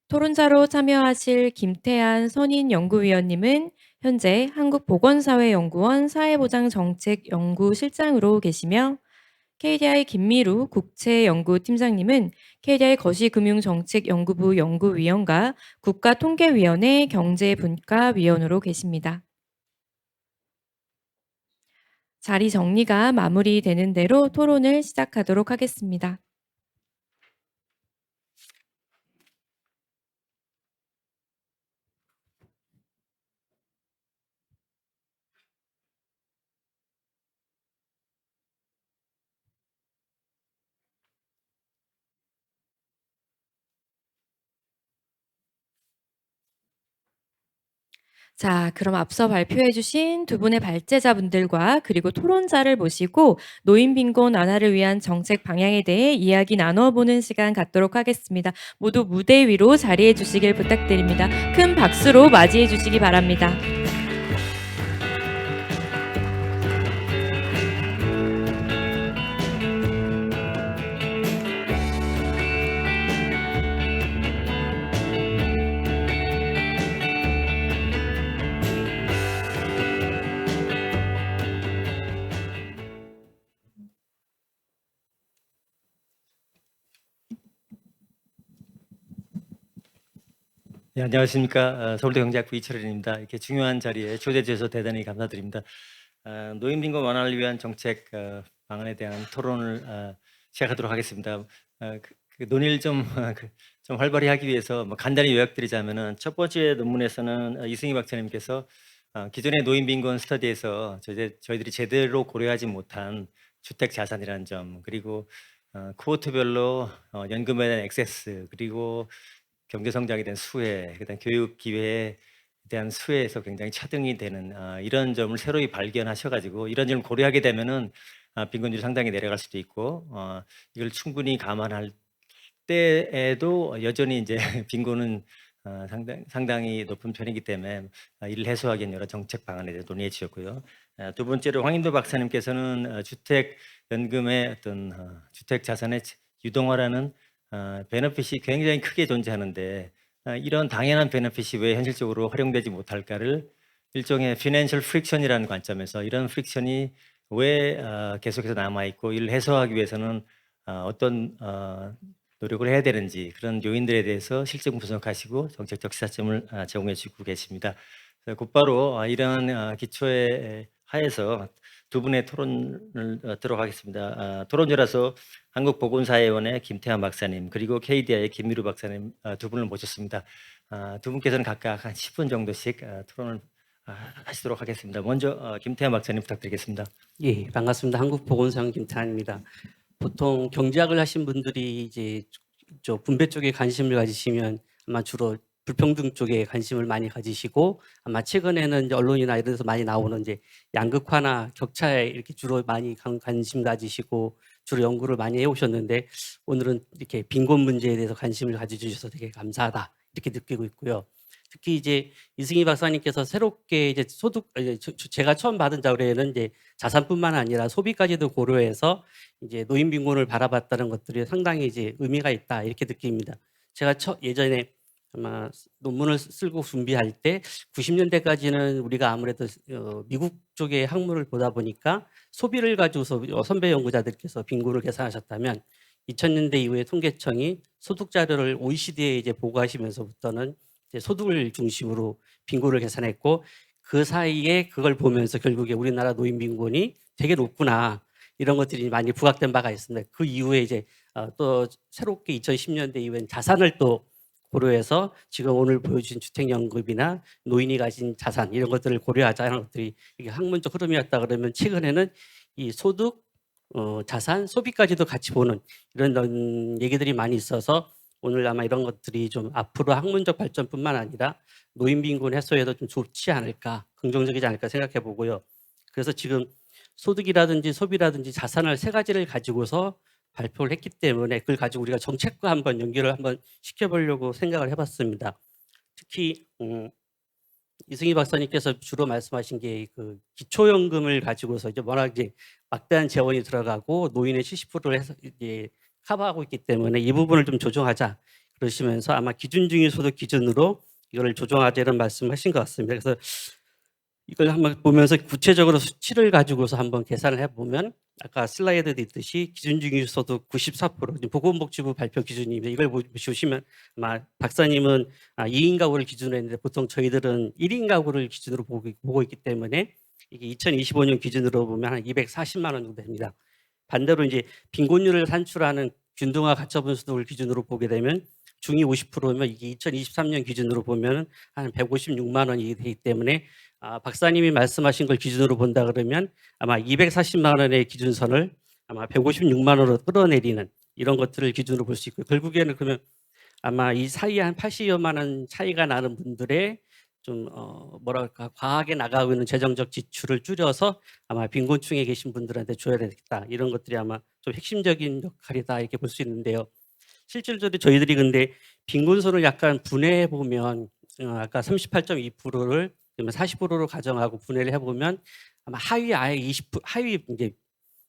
토론자로 참여하실 김태한 선임연구위원님은 현재 한국보건사회연구원 사회보장정책연구실장으로 계시며, KDI 김미루 국채연구팀장님은 KDI 거시금융정책연구부 연구위원과 국가통계위원회 경제분과위원으로 계십니다. 자리 정리가 마무리되는 대로 토론을 시작하도록 하겠습니다. 자, 그럼 앞서 발표해 주신 두 분의 발제자분들과 그리고 토론자를 모시고 노인 빈곤 완화를 위한 정책 방향에 대해 이야기 나눠보는 시간 갖도록 하겠습니다. 모두 무대 위로 자리해 주시길 부탁드립니다. 큰 박수로 맞이해 주시기 바랍니다.
네, 안녕하십니까. 서울대 경제학부 이철현입니다. 이렇게 중요한 자리에 초대해 주셔서 대단히 감사드립니다. 노인 빈곤 완화를 위한 정책 방안에 대한 토론을 시작하도록 하겠습니다. 그 논의를 좀 활발히 하기 위해서 간단히 요약드리자면은, 첫 번째 논문에서는 이승희 박사님께서 기존의 노인 빈곤 스터디에서 저희들이 제대로 고려하지 못한 주택 자산이라는 점, 그리고 코호트별로 연금에 대한 액세스, 그리고 경제 성장에 대한 수혜, 그다음 교육 기회에 대한 수혜에서 굉장히 차등이 되는 이런 점을 새로이 발견하셔가지고, 이런 점을 고려하게 되면은 빈곤율이 상당히 내려갈 수도 있고, 이걸 충분히 감안할 때에도 여전히 이제 빈곤은 상당히 높은 편이기 때문에 이를 해소하기 위한 여러 정책 방안에 대해 논의해 주셨고요. 두 번째로 황인도 박사님께서는 주택 연금의 어떤 주택 자산의 유동화라는 베너핏이 굉장히 크게 존재하는데, 이런 당연한 베너핏이 왜 현실적으로 활용되지 못할까를 일종의 피낸셜 프릭션이라는 관점에서, 이런 프릭션이 왜 계속해서 남아있고 이를 해소하기 위해서는 어떤 노력을 해야 되는지, 그런 요인들에 대해서 실증 분석하시고 정책적 시사점을 제공해 주고 계십니다. 곧바로 이런 기초의 하에서 두 분의 토론을 들어가겠습니다. 토론자라서 한국보건사회원의 김태환 박사님 그리고 KDI의 김미루 박사님 두 분을 모셨습니다. 두 분께서는 각각 한 10분 정도씩 토론을 하시도록 하겠습니다. 먼저 김태환 박사님 부탁드리겠습니다.
예, 반갑습니다. 한국보건사원 김태환입니다. 보통 경제학을 하신 분들이 이제 저 분배 쪽에 관심을 가지시면 아마 주로 불평등 쪽에 관심을 많이 가지시고 아마 최근에는 이제 언론이나 이런 데서 많이 나오는 이제 양극화나 격차에 이렇게 주로 많이 관심 가지시고 주로 연구를 많이 해오셨는데 오늘은 이렇게 빈곤 문제에 대해서 관심을 가져주셔서 되게 감사하다 이렇게 느끼고 있고요. 특히 이제 이승희 박사님께서 새롭게 이제 소득 제가 처음 받은 자료에는 이제 자산뿐만 아니라 소비까지도 고려해서 이제 노인 빈곤을 바라봤다는 것들이 상당히 이제 의미가 있다 이렇게 느낍니다. 제가 예전에 아마 논문을 쓰고 준비할 때 90년대까지는 우리가 아무래도 미국 쪽의 학문을 보다 보니까 소비를 가지고서 선배 연구자들께서 빈곤을 계산하셨다면 2000년대 이후에 통계청이 소득 자료를 OECD에 이제 보고하시면서부터는 이제 소득을 중심으로 빈곤을 계산했고 그 사이에 그걸 보면서 결국에 우리나라 노인 빈곤이 되게 높구나 이런 것들이 많이 부각된 바가 있습니다. 그 이후에 이제 또 새롭게 2010년대 이후엔 자산을 또 고려해서 지금 오늘 보여주신 주택연금이나 노인이 가진 자산 이런 것들을 고려하자는 것들이 이게 학문적 흐름이었다 그러면 최근에는 이 소득, 자산, 소비까지도 같이 보는 이런 얘기들이 많이 있어서 오늘 아마 이런 것들이 좀 앞으로 학문적 발전뿐만 아니라 노인 빈곤 해소에도 좀 좋지 않을까, 긍정적이지 않을까 생각해 보고요. 그래서 지금 소득이라든지 소비라든지 자산을 세 가지를 가지고서 발표를 했기 때문에 그걸 가지고 우리가 정책과 한번 연결을 한번 시켜보려고 생각을 해봤습니다. 특히 이승희 박사님께서 주로 말씀하신 게 그 기초연금을 가지고서 이제 워낙 이제 막대한 재원이 들어가고 노인의 70%를 해서 이제 커버하고 있기 때문에 이 부분을 좀 조정하자 그러시면서 아마 기준중위소득 기준으로 이거를 조정하자 이런 말씀하신 것 같습니다. 그래서 이걸 한번 보면서 구체적으로 수치를 가지고서 한번 계산을 해보면 아까 슬라이드에 있듯이 기준중위소득 94% 보건복지부 발표 기준입니다. 이걸 보시면 아마 박사님은 2인 가구를 기준으로 했는데 보통 저희들은 1인 가구를 기준으로 보고 있기 때문에 이게 2025년 기준으로 보면 한 240만 원 정도 됩니다. 반대로 이제 빈곤율을 산출하는 균등화 가처분 소득을 기준으로 보게 되면 중위 50%면 이게 2023년 기준으로 보면 한 156만 원이 되기 때문에 박사님이 말씀하신 걸 기준으로 본다 그러면 아마 240만 원의 기준선을 아마 156만 원으로 끌어내리는 이런 것들을 기준으로 볼 수 있고요. 결국에는 그러면 아마 이 사이에 한 80여만 원 차이가 나는 분들의 좀 뭐랄까 과하게 나가고 있는 재정적 지출을 줄여서 아마 빈곤층에 계신 분들한테 줘야 되겠다 이런 것들이 아마 좀 핵심적인 역할이다 이렇게 볼 수 있는데요. 실질적으로 저희들이 근데 빈곤선을 약간 분해해 보면 아까 38.2%를 40%로 가정하고 분해를 해보면 아마 하위 아예 20% 하위 이제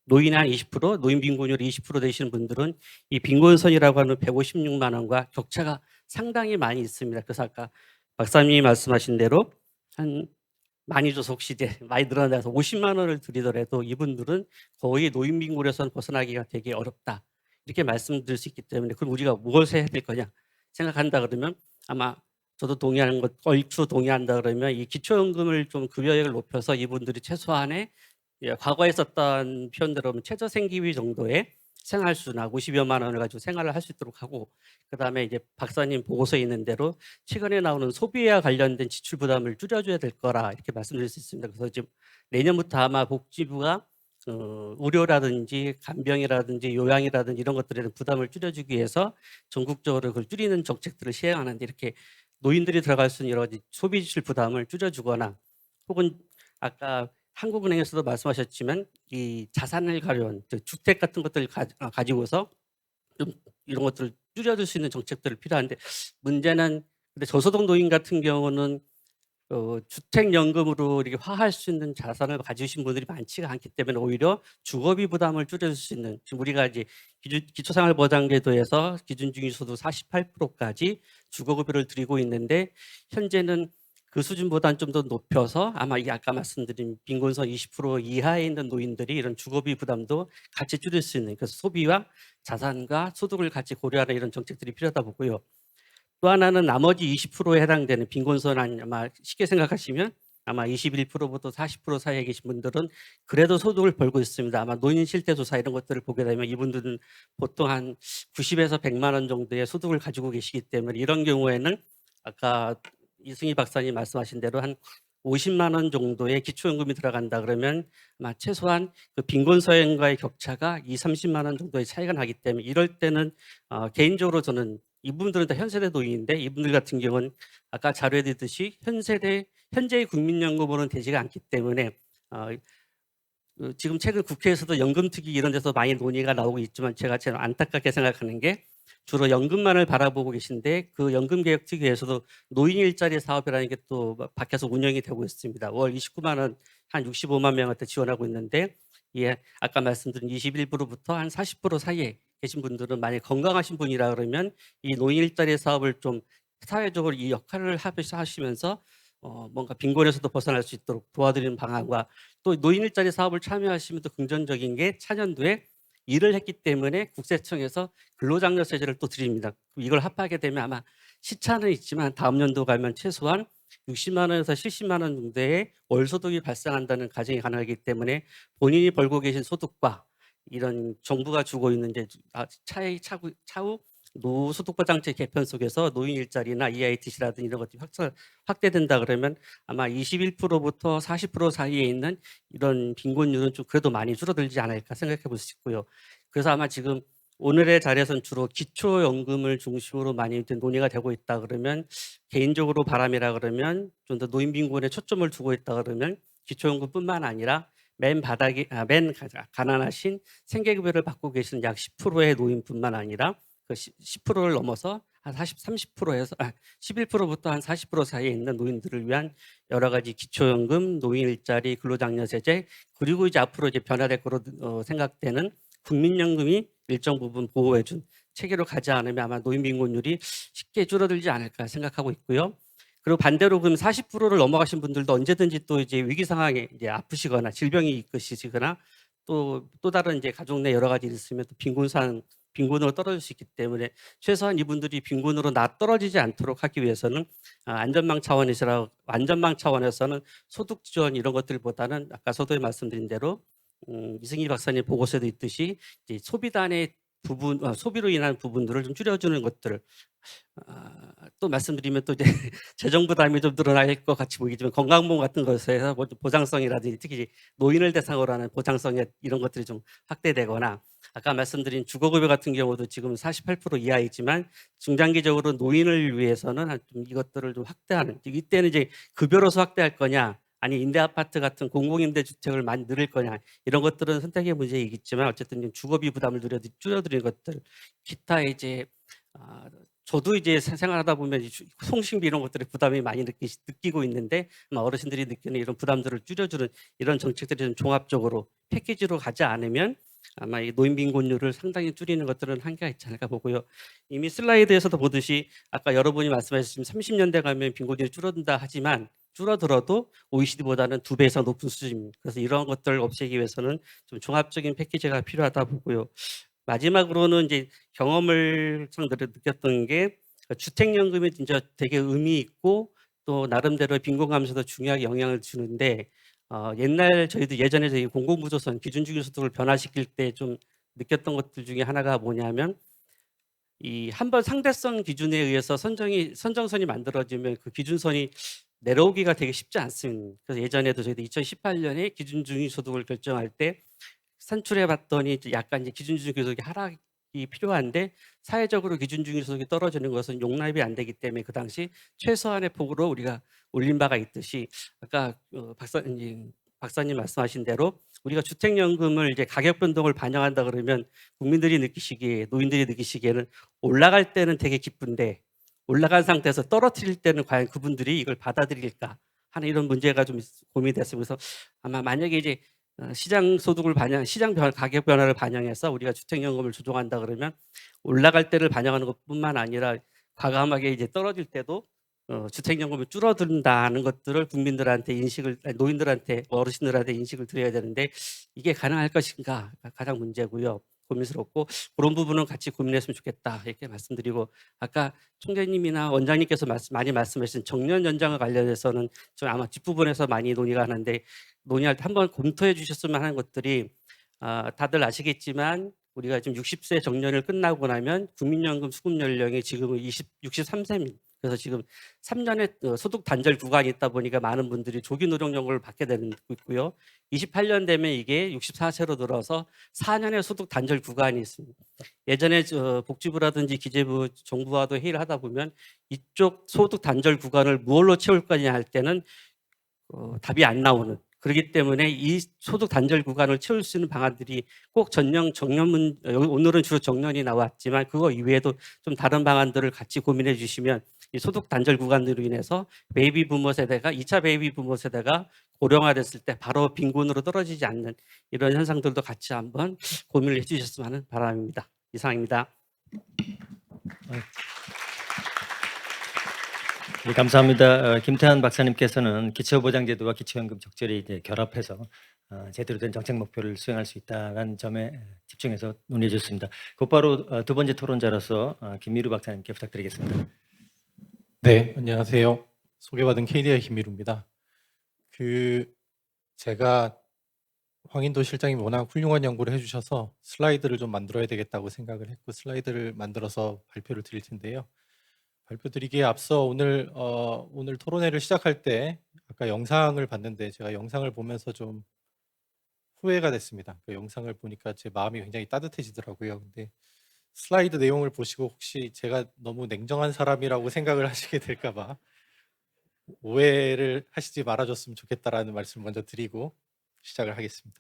노인 한 20% 노인 빈곤율이 20% 되시는 분들은 이 빈곤선이라고 하는 156만 원과 격차가 상당히 많이 있습니다. 그래서 아까 박사님이 말씀하신 대로 한 만이조속 시대 많이 늘어나서 50만 원을 드리더라도 이분들은 거의 노인 빈곤에서는 벗어나기가 되게 어렵다 이렇게 말씀드릴 수 있기 때문에 그럼 우리가 무엇을 해야 될 거냐 생각한다 그러면 아마 저도 동의하는 것 얼추 동의한다 그러면 이 기초연금을 좀 급여액을 높여서 이분들이 최소한의 과거에 썼던 표현대로 하면 최저 생계비 정도의 생활 수준하고 50여만 원을 가지고 생활을 할 수 있도록 하고 그다음에 이제 박사님 보고서에 있는 대로 최근에 나오는 소비와 관련된 지출 부담을 줄여줘야 될 거라 이렇게 말씀드릴 수 있습니다. 그래서 지금 내년부터 아마 복지부가 의료라든지 간병이라든지 요양이라든지 이런 것들에 대한 부담을 줄여주기 위해서 전국적으로 그걸 줄이는 정책들을 시행하는데 이렇게 노인들이 들어갈 수 있는 여러 가지 소비 지출 부담을 줄여주거나 혹은 아까 한국은행에서도 말씀하셨지만 이 자산을 가려운 주택 같은 것들을 가지고서 좀 이런 것들을 줄여줄 수 있는 정책들이 필요한데 문제는 근데 저소득 노인 같은 경우는 주택연금으로 이렇게 화할 수 있는 자산을 가지신 분들이 많지가 않기 때문에 오히려 주거비 부담을 줄여줄 수 있는 지금 우리가 이제 기초생활보장제도에서 기준중위소득 48%까지 주거급여를 드리고 있는데 현재는 그 수준보다는 좀 더 높여서 아마 이 아까 말씀드린 빈곤선 20% 이하에 있는 노인들이 이런 주거비 부담도 같이 줄일 수 있는 그래서 소비와 자산과 소득을 같이 고려하는 이런 정책들이 필요하다 보고요. 또 하나는 나머지 20%에 해당되는 빈곤선 아마 쉽게 생각하시면 아마 21%부터 40% 사이에 계신 분들은 그래도 소득을 벌고 있습니다. 아마 노인 실태 조사 이런 것들을 보게 되면 이분들은 보통 한 90에서 100만 원 정도의 소득을 가지고 계시기 때문에 이런 경우에는 아까 이승희 박사님 말씀하신 대로 한 50만 원 정도의 기초연금이 들어간다 그러면 아마 최소한 그 빈곤서양과의 격차가 30만 원 정도의 차이가 나기 때문에 이럴 때는 개인적으로 저는 이분들은 다 현세대 노인인데 이분들 같은 경우는 아까 자료에 듯이 현재의 국민연금으로는 되지가 않기 때문에 지금 최근 국회에서도 연금특위 이런 데서 많이 논의가 나오고 있지만 제가 제일 안타깝게 생각하는 게 주로 연금만을 바라보고 계신데 그 연금개혁특위에서도 노인 일자리 사업이라는 게 또 밖에서 운영이 되고 있습니다. 월 29만 원, 한 65만 명한테 지원하고 있는데 예, 아까 말씀드린 21%부터 한 40% 사이에 계신 분들은 만약 건강하신 분이라 그러면 이 노인 일자리 사업을 좀 사회적으로 이 역할을 하시면서 뭔가 빈곤에서도 벗어날 수 있도록 도와드리는 방안과 또 노인 일자리 사업을 참여하시면 또 긍정적인 게 차년도에 일을 했기 때문에 국세청에서 근로장려세제를 또 드립니다. 이걸 합하게 되면 아마 시차는 있지만 다음 연도 가면 최소한 60만 원에서 70만 원 정도의 월소득이 발생한다는 가정이 가능하기 때문에 본인이 벌고 계신 소득과 이런 정부가 주고 있는 이제 차후 노소득보장제 개편 속에서 노인 일자리나 EITC라든지 이런 것들이 확대된다 그러면 아마 21%부터 40% 사이에 있는 이런 빈곤율은 좀 그래도 많이 줄어들지 않을까 생각해 볼 수 있고요. 그래서 아마 지금 오늘의 자리에서는 주로 기초연금을 중심으로 많이 이제 논의가 되고 있다 그러면 개인적으로 바람이라 그러면 좀 더 노인 빈곤에 초점을 두고 있다 그러면 기초연금뿐만 아니라 맨 가난하신 생계급여를 받고 계시는 약 10%의 노인뿐만 아니라 그 10%를 넘어서 한 30%에서 11%부터 한 40% 사이에 있는 노인들을 위한 여러 가지 기초연금, 노인 일자리, 근로장려세제 그리고 이제 앞으로 이제 변화될 거로 생각되는 국민연금이 일정 부분 보호해준 체계로 가지 않으면 아마 노인 빈곤율이 쉽게 줄어들지 않을까 생각하고 있고요. 그리고 반대로 그럼 40%를 넘어가신 분들도 언제든지 또 이제 위기 상황에 이제 아프시거나 질병이 있으시거나 또 다른 이제 가족 내 여러 가지 있으면 또 빈곤으로 떨어질 수 있기 때문에 최소한 이분들이 빈곤으로 떨어지지 않도록 하기 위해서는 안전망 차원에서는 소득 지원 이런 것들보다는 아까 서두에 말씀드린 대로 이승희 박사님 보고서에도 있듯이 이제 소비단의 부분, 소비로 인한 부분들을 좀 줄여주는 것들. 또 말씀드리면 또 이제 재정 부담이 좀 늘어날 것 같이 보이지만 건강보험 같은 것에서 뭐 보장성이라든지 특히 노인을 대상으로 하는 보장성 이런 것들이 좀 확대되거나 아까 말씀드린 주거급여 같은 경우도 지금 48% 이하이지만 중장기적으로 노인을 위해서는 좀 이것들을 좀 확대하는 이때는 이제 급여로서 확대할 거냐 아니 임대 아파트 같은 공공임대 주택을 많이 늘릴 거냐 이런 것들은 선택의 문제이겠지만 어쨌든 주거비 부담을 줄여드리는 것들 기타 이제 저도 이제 생활하다 보면 송신비 이런 것들의 부담이 많이 느끼고 있는데 아마 어르신들이 느끼는 이런 부담들을 줄여주는 이런 정책들이 좀 종합적으로 패키지로 가지 않으면 아마 이 노인 빈곤율을 상당히 줄이는 것들은 한계가 있지 않을까 보고요. 이미 슬라이드에서도 보듯이 아까 여러분이 말씀하셨지만 30년대 가면 빈곤율이 줄어든다 하지만 줄어들어도 OECD보다는 2배에서 높은 수준입니다. 그래서 이런 것들을 없애기 위해서는 좀 종합적인 패키지가 필요하다 보고요. 마지막으로는 이제 경험을 느꼈던 게 주택연금이 진짜 되게 의미 있고 또 나름대로 빈곤 감소도 중요하게 영향을 주는데 옛날 저희도 예전에 저희 공공부조선 기준주기소득을 변화시킬 때 좀 느꼈던 것들 중에 하나가 뭐냐면 이 한번 상대성 기준에 의해서 선정선이 만들어지면 그 기준선이 내려오기가 되게 쉽지 않습니다. 그래서 예전에도 저희도 2018년에 기준주기소득을 결정할 때 산출해 봤더니 약간 이제 기준주기소득이 하락이 필요한데 사회적으로 기준주기소득이 떨어지는 것은 용납이 안 되기 때문에 그 당시 최소한의 폭으로 우리가 올린 바가 있듯이 아까 박사님 말씀하신 대로 우리가 주택연금을 이제 가격 변동을 반영한다 그러면 국민들이 느끼시기에 노인들이 느끼시기에는 올라갈 때는 되게 기쁜데 올라간 상태에서 떨어뜨릴 때는 과연 그분들이 이걸 받아들일까 하는 이런 문제가 좀 고민이 됐어요. 그래서 아마 만약에 이제 시장 가격 변화를 반영해서 우리가 주택연금을 조정한다 그러면 올라갈 때를 반영하는 것뿐만 아니라 과감하게 이제 떨어질 때도 주택연금이 줄어든다는 것들을 국민들한테 노인들한테 어르신들한테 인식을 드려야 되는데 이게 가능할 것인가 가장 문제고요. 고민스럽고 그런 부분은 같이 고민했으면 좋겠다 이렇게 말씀드리고 아까 총재님이나 원장님께서 많이 말씀하신 정년 연장과 관련해서는 좀 아마 뒷부분에서 많이 논의가 하는데 논의할 때 한번 검토해 주셨으면 하는 것들이 다들 아시겠지만 우리가 지금 60세 정년을 끝나고 나면 국민연금 수급 연령이 지금은 63세입니다. 그래서 지금 3년의 소득 단절 구간이 있다 보니까 많은 분들이 조기 노령연금을 받게 되고 있고요. 28년 되면 이게 64세로 들어서 4년의 소득 단절 구간이 있습니다. 예전에 복지부라든지 기재부 정부와도 회의를 하다 보면 이쪽 소득 단절 구간을 무엇로 채울 거냐 할 때는 답이 안 나오는 그렇기 때문에 이 소득 단절 구간을 채울 수 있는 방안들이 꼭 정년문 오늘은 주로 정년이 나왔지만 그거 이외에도 좀 다른 방안들을 같이 고민해 주시면 이 소득 단절 구간으로 인해서 베이비 부모 세대가 2차 베이비 부모 세대가 고령화됐을 때 바로 빈곤으로 떨어지지 않는 이런 현상들도 같이 한번 고민을 해주셨으면 하는 바람입니다. 이상입니다.
네, 감사합니다. 김태환 박사님께서는 기초보장제도와 기초연금 적절히 이제 결합해서 제대로 된 정책 목표를 수행할 수 있다는 점에 집중해서 논의해 주셨습니다. 곧바로 두 번째 토론자로서 김미루 박사님께 부탁드리겠습니다.
네, 안녕하세요. 소개받은 KDI 김미루입니다. 제가 황인도 실장님이 워낙 훌륭한 연구를 해주셔서 슬라이드를 좀 만들어야 되겠다고 생각을 했고 슬라이드를 만들어서 발표를 드릴 텐데요. 발표 드리기에 앞서 오늘 토론회를 시작할 때 아까 영상을 봤는데 제가 영상을 보면서 좀 후회가 됐습니다. 그 영상을 보니까 제 마음이 굉장히 따뜻해지더라고요. 근데 슬라이드 내용을 보시고 혹시 제가 너무 냉정한 사람이라고 생각을 하시게 될까 봐 오해를 하시지 말아줬으면 좋겠다라는 말씀을 먼저 드리고 시작을 하겠습니다.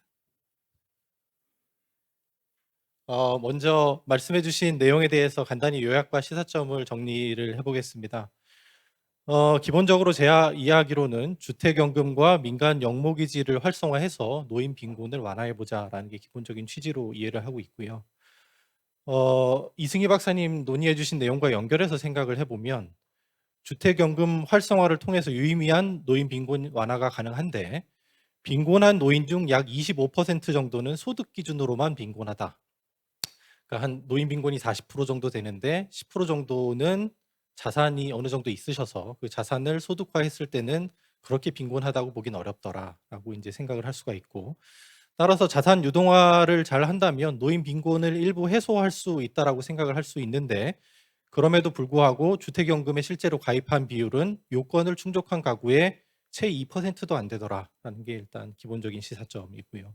먼저 말씀해 주신 내용에 대해서 간단히 요약과 시사점을 정리를 해보겠습니다. 기본적으로 제 이야기로는 주택연금과 민간 영모기지를 활성화해서 노인 빈곤을 완화해보자라는 게 기본적인 취지로 이해를 하고 있고요. 이승희 박사님 논의해 주신 내용과 연결해서 생각을 해보면 주택연금 활성화를 통해서 유의미한 노인 빈곤 완화가 가능한데 빈곤한 노인 중 약 25% 정도는 소득 기준으로만 빈곤하다. 그러니까 한 노인 빈곤이 40% 정도 되는데 10% 정도는 자산이 어느 정도 있으셔서 그 자산을 소득화했을 때는 그렇게 빈곤하다고 보긴 어렵더라라고 이제 생각을 할 수가 있고 따라서 자산 유동화를 잘 한다면 노인 빈곤을 일부 해소할 수 있다라고 생각을 할 수 있는데 그럼에도 불구하고 주택연금에 실제로 가입한 비율은 요건을 충족한 가구의 채 2%도 안 되더라라는 게 일단 기본적인 시사점이고요.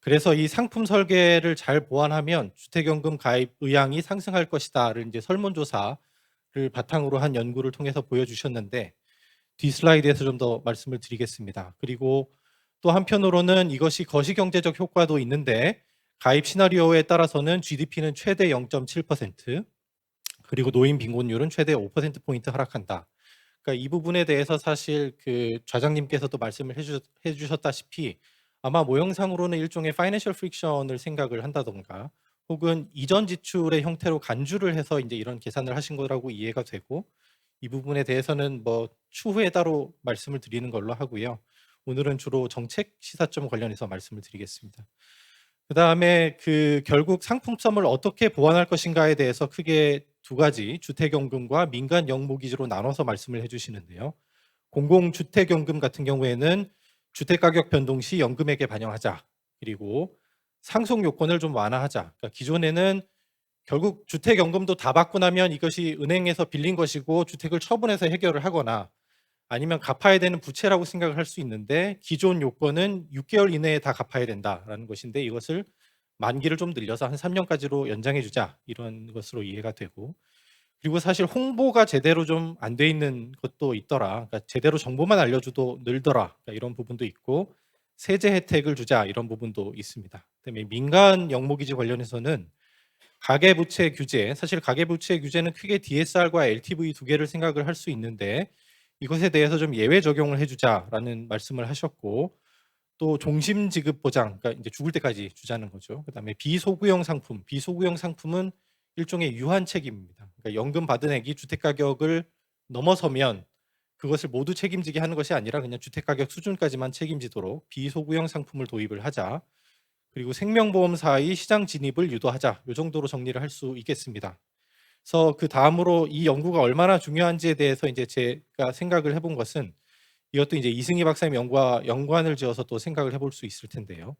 그래서 이 상품 설계를 잘 보완하면 주택연금 가입 의향이 상승할 것이다를 이제 설문조사를 바탕으로 한 연구를 통해서 보여주셨는데 뒤 슬라이드에서 좀 더 말씀을 드리겠습니다. 그리고 또 한편으로는 이것이 거시경제적 효과도 있는데 가입 시나리오에 따라서는 GDP는 최대 0.7% 그리고 노인 빈곤율은 최대 5%포인트 하락한다. 그러니까 이 부분에 대해서 사실 그 좌장님께서도 말씀을 해주셨다시피 아마 모형상으로는 일종의 파이낸셜 프릭션을 생각을 한다던가 혹은 이전 지출의 형태로 간주를 해서 이제 이런 계산을 하신 거라고 이해가 되고 이 부분에 대해서는 뭐 추후에 따로 말씀을 드리는 걸로 하고요. 오늘은 주로 정책 시사점 관련해서 말씀을 드리겠습니다. 그다음에 결국 상품성을 어떻게 보완할 것인가에 대해서 크게 두 가지 주택연금과 민간 영모기지로 나눠서 말씀을 해주시는데요. 공공주택연금 같은 경우에는 주택가격 변동 시 연금액에 반영하자. 그리고 상속 요건을 좀 완화하자. 그러니까 기존에는 결국 주택연금도 다 받고 나면 이것이 은행에서 빌린 것이고 주택을 처분해서 해결을 하거나 아니면 갚아야 되는 부채라고 생각을 할 수 있는데 기존 요건은 6개월 이내에 다 갚아야 된다라는 것인데 이것을 만기를 좀 늘려서 한 3년까지로 연장해 주자 이런 것으로 이해가 되고 그리고 사실 홍보가 제대로 좀 안 돼 있는 것도 있더라. 그러니까 제대로 정보만 알려줘도 늘더라. 그러니까 이런 부분도 있고 세제 혜택을 주자 이런 부분도 있습니다. 그다음에 민간 영모기지 관련해서는 가계부채 규제, 사실 가계부채 규제는 크게 DSR과 LTV 두 개를 생각을 할 수 있는데 이것에 대해서 좀 예외 적용을 해주자라는 말씀을 하셨고 또 종심 지급 보장, 그러니까 이제 죽을 때까지 주자는 거죠. 그다음에 비소구형 상품, 비소구형 상품은 일종의 유한 책임입니다. 그러니까 연금 받은 액이 주택 가격을 넘어서면 그것을 모두 책임지게 하는 것이 아니라 그냥 주택 가격 수준까지만 책임지도록 비소구형 상품을 도입을 하자. 그리고 생명보험사의 시장 진입을 유도하자. 이 정도로 정리를 할 수 있겠습니다. 그래서 그 다음으로 이 연구가 얼마나 중요한지에 대해서 이제 제가 생각을 해본 것은 이것도 이제 이승희 박사님 연구와 연관을 지어서 또 생각을 해볼 수 있을 텐데요.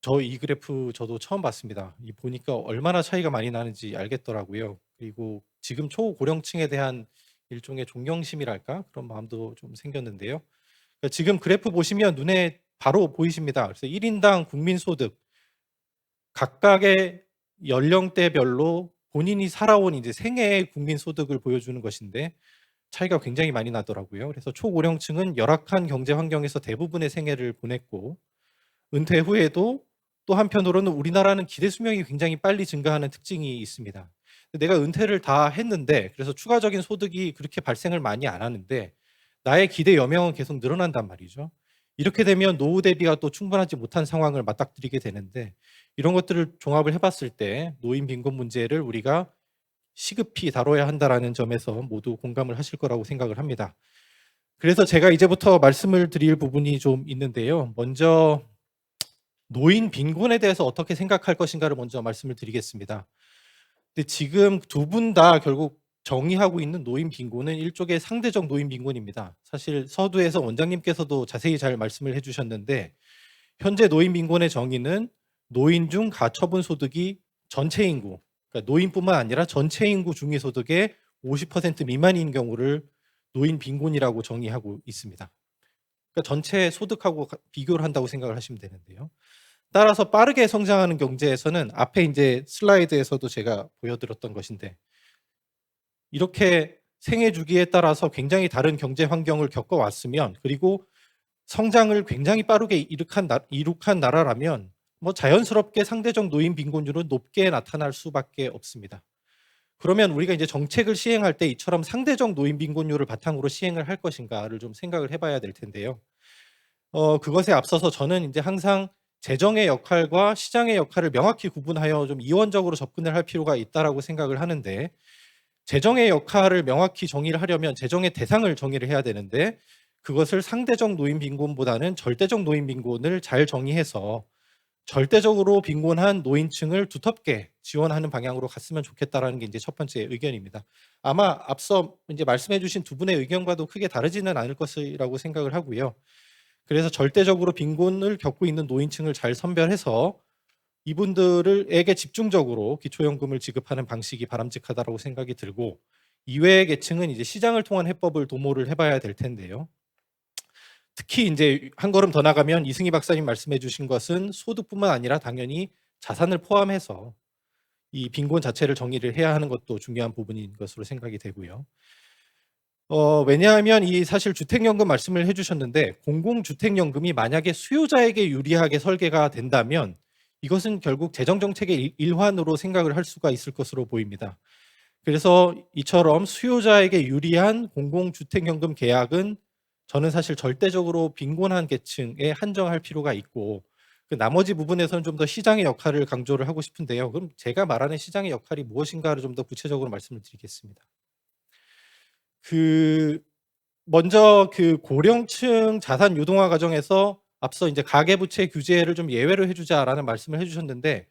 저 이 그래프 저도 처음 봤습니다. 이 보니까 얼마나 차이가 많이 나는지 알겠더라고요. 그리고 지금 초고령층에 대한 일종의 존경심이랄까 그런 마음도 좀 생겼는데요. 그러니까 지금 그래프 보시면 눈에 바로 보이십니다. 그래서 1인당 국민소득 각각의 연령대별로 본인이 살아온 이제 생애의 국민소득을 보여주는 것인데 차이가 굉장히 많이 나더라고요. 그래서 초고령층은 열악한 경제 환경에서 대부분의 생애를 보냈고 은퇴 후에도 또 한편으로는 우리나라는 기대 수명이 굉장히 빨리 증가하는 특징이 있습니다. 내가 은퇴를 다 했는데 그래서 추가적인 소득이 그렇게 발생을 많이 안 하는데 나의 기대 여명은 계속 늘어난단 말이죠. 이렇게 되면 노후 대비가 또 충분하지 못한 상황을 맞닥뜨리게 되는데 이런 것들을 종합을 해봤을 때 노인 빈곤 문제를 우리가 시급히 다뤄야 한다라는 점에서 모두 공감을 하실 거라고 생각을 합니다. 그래서 제가 이제부터 말씀을 드릴 부분이 좀 있는데요. 먼저 노인 빈곤에 대해서 어떻게 생각할 것인가를 먼저 말씀을 드리겠습니다. 근데 지금 두 분 다 결국 정의하고 있는 노인 빈곤은 일종의 상대적 노인 빈곤입니다. 사실 서두에서 원장님께서도 자세히 잘 말씀을 해주셨는데 현재 노인 빈곤의 정의는 노인 중 가처분 소득이 전체 인구, 그러니까 노인뿐만 아니라 전체 인구 중위 소득의 50% 미만인 경우를 노인 빈곤이라고 정의하고 있습니다. 그러니까 전체 소득하고 비교를 한다고 생각을 하시면 되는데요. 따라서 빠르게 성장하는 경제에서는 앞에 이제 슬라이드에서도 제가 보여드렸던 것인데 이렇게 생애 주기에 따라서 굉장히 다른 경제 환경을 겪어왔으면 그리고 성장을 굉장히 빠르게 이룩한 나라라면 뭐 자연스럽게 상대적 노인 빈곤율은 높게 나타날 수밖에 없습니다. 그러면 우리가 이제 정책을 시행할 때 이처럼 상대적 노인 빈곤율을 바탕으로 시행을 할 것인가를 좀 생각을 해봐야 될 텐데요. 그것에 앞서서 저는 이제 항상 재정의 역할과 시장의 역할을 명확히 구분하여 좀 이원적으로 접근을 할 필요가 있다라고 생각을 하는데 재정의 역할을 명확히 정의를 하려면 재정의 대상을 정의를 해야 되는데 그것을 상대적 노인 빈곤보다는 절대적 노인 빈곤을 잘 정의해서 절대적으로 빈곤한 노인층을 두텁게 지원하는 방향으로 갔으면 좋겠다라는 게 이제 첫 번째 의견입니다. 아마 앞서 이제 말씀해 주신 두 분의 의견과도 크게 다르지는 않을 것이라고 생각을 하고요. 그래서 절대적으로 빈곤을 겪고 있는 노인층을 잘 선별해서 이분들에게 집중적으로 기초연금을 지급하는 방식이 바람직하다고 생각이 들고 이외의 계층은 이제 시장을 통한 해법을 도모를 해봐야 될 텐데요. 특히 이제 한 걸음 더 나가면 이승희 박사님 말씀해 주신 것은 소득뿐만 아니라 당연히 자산을 포함해서 이 빈곤 자체를 정의를 해야 하는 것도 중요한 부분인 것으로 생각이 되고요. 왜냐하면 이 사실 주택연금 말씀을 해주셨는데 공공주택연금이 만약에 수요자에게 유리하게 설계가 된다면 이것은 결국 재정정책의 일환으로 생각을 할 수가 있을 것으로 보입니다. 그래서 이처럼 수요자에게 유리한 공공주택연금 계약은 저는 사실 절대적으로 빈곤한 계층에 한정할 필요가 있고 그 나머지 부분에서는 좀 더 시장의 역할을 강조를 하고 싶은데요. 그럼 제가 말하는 시장의 역할이 무엇인가를 좀 더 구체적으로 말씀을 드리겠습니다. 먼저 고령층 자산 유동화 과정에서 앞서 이제 가계부채 규제를 좀 예외로 해주자라는 말씀을 해주셨는데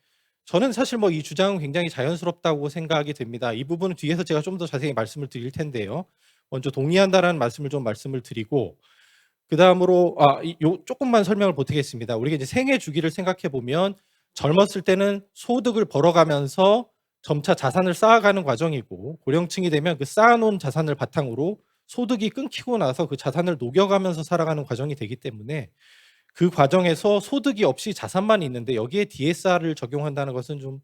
저는 사실 뭐 이 주장은 굉장히 자연스럽다고 생각이 됩니다. 이 부분은 뒤에서 제가 좀 더 자세히 말씀을 드릴 텐데요. 먼저 동의한다라는 말씀을 좀 말씀을 드리고 그 다음으로 조금만 설명을 보태겠습니다. 우리가 이제 생애 주기를 생각해 보면 젊었을 때는 소득을 벌어가면서 점차 자산을 쌓아가는 과정이고 고령층이 되면 그 쌓아놓은 자산을 바탕으로 소득이 끊기고 나서 그 자산을 녹여가면서 살아가는 과정이 되기 때문에 그 과정에서 소득이 없이 자산만 있는데 여기에 DSR을 적용한다는 것은 좀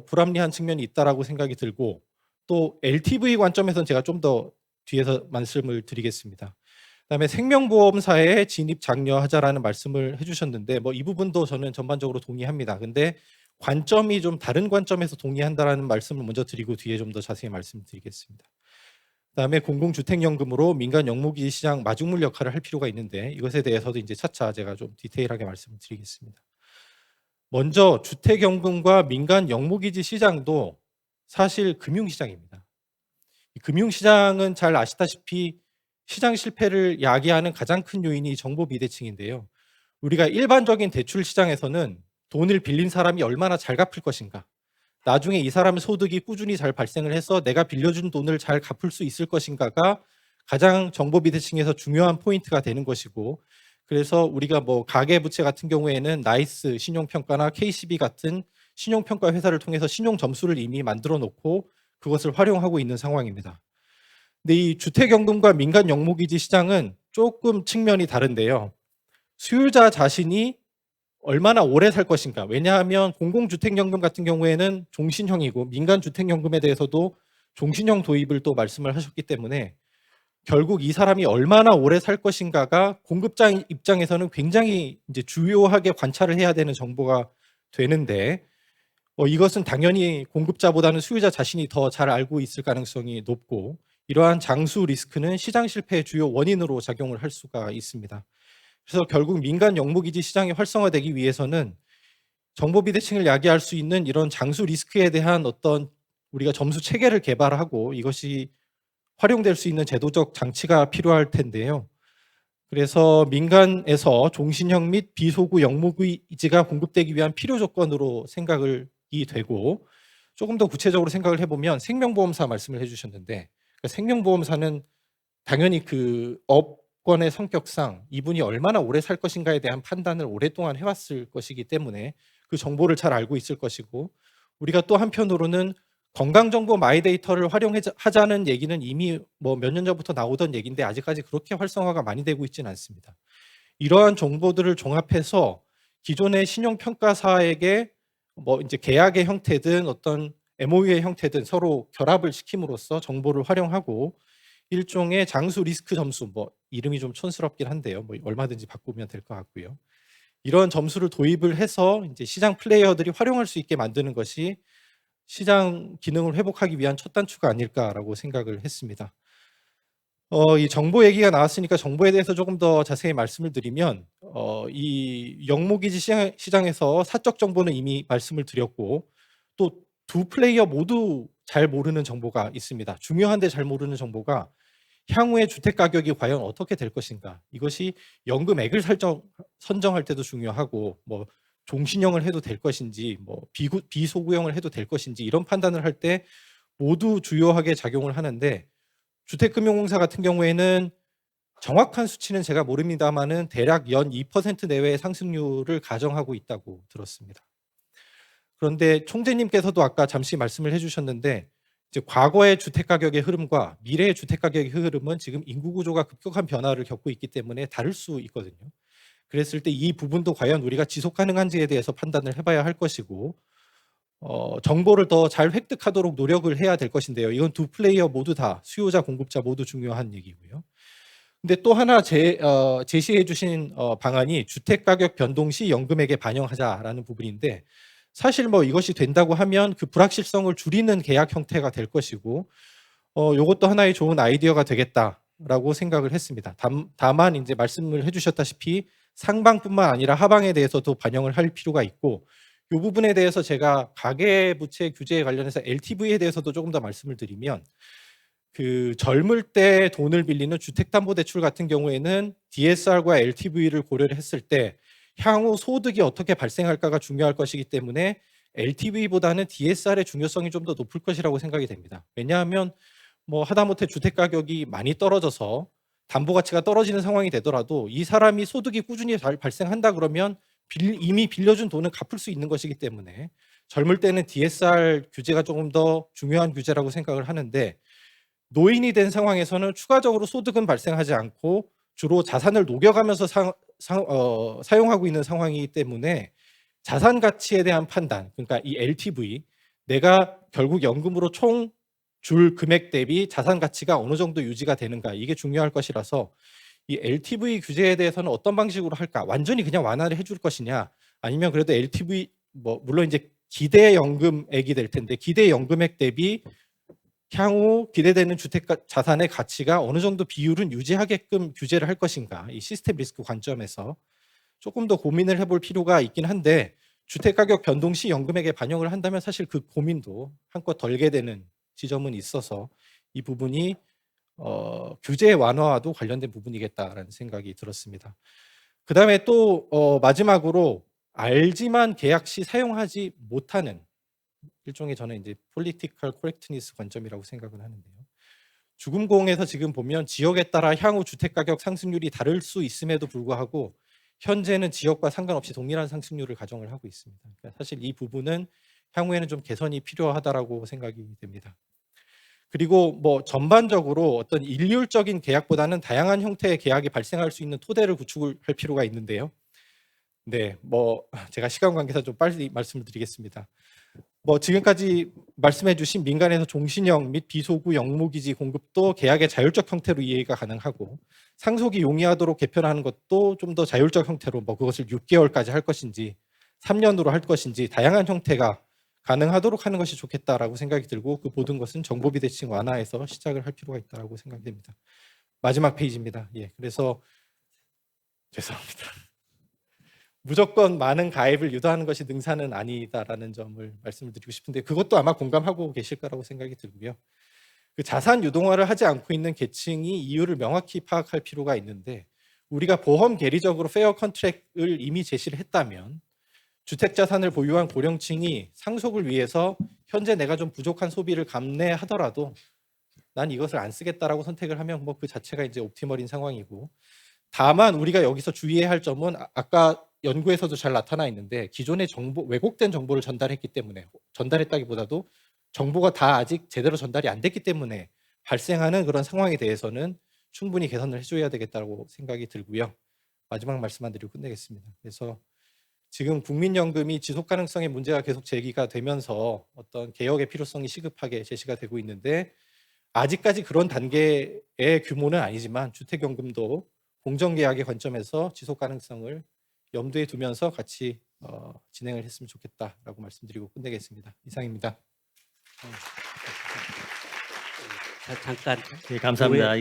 불합리한 측면이 있다라고 생각이 들고 또 LTV 관점에서는 제가 좀 더 뒤에서 말씀을 드리겠습니다. 그다음에 생명보험사에 진입 장려하자라는 말씀을 해주셨는데 뭐 이 부분도 저는 전반적으로 동의합니다. 근데 관점이 좀 다른 관점에서 동의한다라는 말씀을 먼저 드리고 뒤에 좀 더 자세히 말씀드리겠습니다. 그다음에 공공주택연금으로 민간 영목이 시장 마중물 역할을 할 필요가 있는데 이것에 대해서도 이제 차차 제가 좀 디테일하게 말씀을 드리겠습니다. 먼저 주택연금과 민간 영목이지 시장도 사실 금융시장입니다. 금융시장은 잘 아시다시피 시장 실패를 야기하는 가장 큰 요인이 정보 비대칭인데요. 우리가 일반적인 대출 시장에서는 돈을 빌린 사람이 얼마나 잘 갚을 것인가, 나중에 이 사람의 소득이 꾸준히 잘 발생을 해서 내가 빌려준 돈을 잘 갚을 수 있을 것인가가 가장 정보 비대칭에서 중요한 포인트가 되는 것이고, 그래서 우리가 뭐 가계부채 같은 경우에는 나이스 신용평가나 KCB 같은 신용평가 회사를 통해서 신용 점수를 이미 만들어 놓고 그것을 활용하고 있는 상황입니다. 근데 이 주택연금과 민간 영목이지 시장은 조금 측면이 다른데요. 수요자 자신이 얼마나 오래 살 것인가. 왜냐하면 공공주택연금 같은 경우에는 종신형이고 민간주택연금에 대해서도 종신형 도입을 또 말씀을 하셨기 때문에 결국 이 사람이 얼마나 오래 살 것인가가 공급자 입장에서는 굉장히 이제 주요하게 관찰을 해야 되는 정보가 되는데, 이것은 당연히 공급자보다는 수요자 자신이 더 잘 알고 있을 가능성이 높고, 이러한 장수 리스크는 시장 실패의 주요 원인으로 작용을 할 수가 있습니다. 그래서 결국 민간 영목이지 시장이 활성화되기 위해서는 정보 비대칭을 야기할 수 있는 이런 장수 리스크에 대한 어떤 우리가 점수 체계를 개발하고 이것이 활용될 수 있는 제도적 장치가 필요할 텐데요. 그래서 민간에서 종신형 및 비소구 영목이지가 공급되기 위한 필요 조건으로 생각이 되고, 조금 더 구체적으로 생각을 해보면 생명보험사 말씀을 해주셨는데, 생명보험사는 당연히 그 업권의 성격상 이분이 얼마나 오래 살 것인가에 대한 판단을 오랫동안 해왔을 것이기 때문에 그 정보를 잘 알고 있을 것이고, 우리가 또 한편으로는 건강정보 마이데이터를 활용하자는 얘기는 이미 뭐 몇 년 전부터 나오던 얘기인데 아직까지 그렇게 활성화가 많이 되고 있지는 않습니다. 이러한 정보들을 종합해서 기존의 신용평가사에게 뭐 이제 계약의 형태든 어떤 MOU의 형태든 서로 결합을 시킴으로써 정보를 활용하고 일종의 장수 리스크 점수, 뭐 이름이 좀 촌스럽긴 한데요. 뭐 얼마든지 바꾸면 될 것 같고요. 이런 점수를 도입을 해서 이제 시장 플레이어들이 활용할 수 있게 만드는 것이 시장 기능을 회복하기 위한 첫 단추가 아닐까라고 생각을 했습니다. 이 정보 얘기가 나왔으니까 정보에 대해서 조금 더 자세히 말씀을 드리면, 이 영목이지 시장에서 사적 정보는 이미 말씀을 드렸고, 또 두 플레이어 모두 잘 모르는 정보가 있습니다. 중요한데 잘 모르는 정보가 향후에 주택 가격이 과연 어떻게 될 것인가. 이것이 연금액을 선정할 때도 중요하고, 뭐 종신형을 해도 될 것인지, 뭐 비소구형을 해도 될 것인지 이런 판단을 할 때 모두 주요하게 작용을 하는데, 주택금융공사 같은 경우에는 정확한 수치는 제가 모릅니다만은 대략 연 2% 내외의 상승률을 가정하고 있다고 들었습니다. 그런데 총재님께서도 아까 잠시 말씀을 해주셨는데, 이제 과거의 주택 가격의 흐름과 미래의 주택 가격의 흐름은 지금 인구 구조가 급격한 변화를 겪고 있기 때문에 다를 수 있거든요. 그랬을 때 이 부분도 과연 우리가 지속 가능한지에 대해서 판단을 해봐야 할 것이고, 정보를 더 잘 획득하도록 노력을 해야 될 것인데요. 이건 두 플레이어 모두 다, 수요자 공급자 모두 중요한 얘기고요. 근데 또 하나 제시해 주신 방안이 주택가격 변동 시 연금액에 반영하자라는 부분인데, 사실 뭐 이것이 된다고 하면 그 불확실성을 줄이는 계약 형태가 될 것이고, 이것도 하나의 좋은 아이디어가 되겠다라고 생각을 했습니다. 다만 이제 말씀을 해주셨다시피 상방뿐만 아니라 하방에 대해서도 반영을 할 필요가 있고, 이 부분에 대해서 제가 가계부채 규제에 관련해서 LTV에 대해서도 조금 더 말씀을 드리면, 그 젊을 때 돈을 빌리는 주택담보대출 같은 경우에는 DSR과 LTV를 고려를 했을 때 향후 소득이 어떻게 발생할까가 중요할 것이기 때문에 LTV보다는 DSR의 중요성이 좀 더 높을 것이라고 생각이 됩니다. 왜냐하면 뭐 하다못해 주택 가격이 많이 떨어져서 담보 가치가 떨어지는 상황이 되더라도 이 사람이 소득이 꾸준히 잘 발생한다 그러면 이미 빌려준 돈은 갚을 수 있는 것이기 때문에 젊을 때는 DSR 규제가 조금 더 중요한 규제라고 생각을 하는데, 노인이 된 상황에서는 추가적으로 소득은 발생하지 않고 주로 자산을 녹여가면서 사용하고 있는 상황이기 때문에 자산 가치에 대한 판단, 그러니까 이 LTV, 내가 결국 연금으로 총 줄 금액 대비 자산 가치가 어느 정도 유지가 되는가, 이게 중요할 것이라서 이 LTV 규제에 대해서는 어떤 방식으로 할까? 완전히 그냥 완화를 해줄 것이냐, 아니면 그래도 LTV, 뭐 물론 이제 기대 연금액이 될 텐데 기대 연금액 대비 향후 기대되는 주택 자산의 가치가 어느 정도 비율은 유지하게끔 규제를 할 것인가, 이 시스템 리스크 관점에서 조금 더 고민을 해볼 필요가 있긴 한데, 주택가격 변동 시 연금액에 반영을 한다면 사실 그 고민도 한껏 덜게 되는 지점은 있어서 이 부분이 규제 완화와도 관련된 부분이겠다라는 생각이 들었습니다. 그다음에 또 마지막으로 알지만 계약 시 사용하지 못하는 일종의 저는 이제 political correctness 관점이라고 생각을 하는데요. 주금공에서 지금 보면 지역에 따라 향후 주택 가격 상승률이 다를 수 있음에도 불구하고 현재는 지역과 상관없이 동일한 상승률을 가정을 하고 있습니다. 그러니까 사실 이 부분은 향후에는 좀 개선이 필요하다라고 생각이 됩니다. 그리고 뭐 전반적으로 어떤 일률적인 계약보다는 다양한 형태의 계약이 발생할 수 있는 토대를 구축할 필요가 있는데요. 네, 뭐 제가 시간 관계상 좀 빨리 말씀을 드리겠습니다. 뭐 지금까지 말씀해주신 민간에서 종신형 및 비소구 영무기지 공급도 계약의 자율적 형태로 이해가 가능하고 상속이 용이하도록 개편하는 것도 좀 더 자율적 형태로 뭐 그것을 6개월까지 할 것인지 3년으로 할 것인지 다양한 형태가 가능하도록 하는 것이 좋겠다라고 생각이 들고 그 모든 것은 정보 비대칭 완화에서 시작을 할 필요가 있다고 생각이 됩니다. 마지막 페이지입니다. 예, 그래서 죄송합니다. 무조건 많은 가입을 유도하는 것이 능사는 아니다라는 점을 말씀을 드리고 싶은데 그것도 아마 공감하고 계실 거라고 생각이 들고요. 그 자산 유동화를 하지 않고 있는 계층이 이유를 명확히 파악할 필요가 있는데 우리가 보험 계리적으로 페어 컨트랙을 이미 제시를 했다면 주택 자산을 보유한 고령층이 상속을 위해서 현재 내가 좀 부족한 소비를 감내하더라도 난 이것을 안 쓰겠다라고 선택을 하면 뭐 그 자체가 이제 옵티멀인 상황이고 다만 우리가 여기서 주의해야 할 점은 아까 연구에서도 잘 나타나 있는데 기존의 정보, 왜곡된 정보를 전달했기 때문에 전달했다기보다도 정보가 다 아직 제대로 전달이 안 됐기 때문에 발생하는 그런 상황에 대해서는 충분히 개선을 해줘야 되겠다고 생각이 들고요. 마지막 말씀만 드리고 끝내겠습니다. 그래서 지금 국민연금이 지속 가능성의 문제가 계속 제기가 되면서 어떤 개혁의 필요성이 시급하게 제시가 되고 있는데 아직까지 그런 단계의 규모는 아니지만 주택연금도 공정계약의 관점에서 지속 가능성을 염두에 두면서 같이 진행을 했으면 좋겠다라고 말씀드리고 끝내겠습니다. 이상입니다.
잠깐
네, 감사합니다.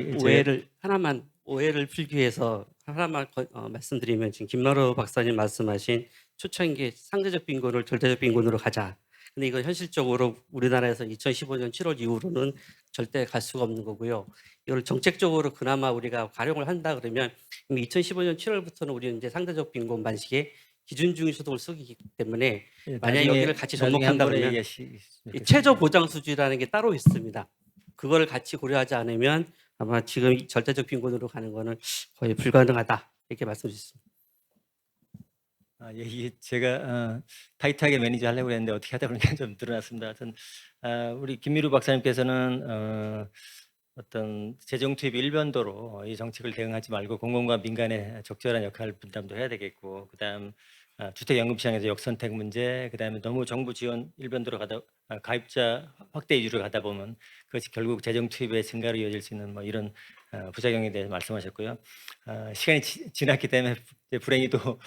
오해를 풀기 위해서 하나만 말씀드리면 지금 김만호 박사님 말씀하신 초창기 상대적 빈곤을 절대적 빈곤으로 가자. 근데 이건 현실적으로 우리나라에서 2015년 7월 이후로는 절대 갈 수가 없는 거고요. 이걸 정책적으로 그나마 우리가 활용을 한다 그러면 이미 2015년 7월부터는 우리는 이제 상대적 빈곤 반식의 기준 중위소득을 쓰기 때문에 만약 여기를 같이 접목한다 그러면 이 최저 보장 수준이라는 게 따로 있습니다. 그거를 같이 고려하지 않으면 아마 지금 절대적 빈곤으로 가는 거는 거의 불가능하다 이렇게 말씀드렸습니다.
예, 이게 제가 타이트하게 매니저 하려고 했는데 어떻게 하다 보니까 좀 늘어났습니다. 하여튼 우리 김미루 박사님께서는 어떤 재정 투입 일변도로 이 정책을 대응하지 말고 공공과 민간의 적절한 역할 분담도 해야 되겠고, 그다음 주택연금 시장에서 역선택 문제, 그다음에 너무 정부 지원 일변도로 가다 가입자 확대 위주로 가다 보면 그것이 결국 재정 투입의 증가로 이어질 수 있는 뭐 이런 부작용에 대해서 말씀하셨고요. 시간이 지났기 때문에 불행히도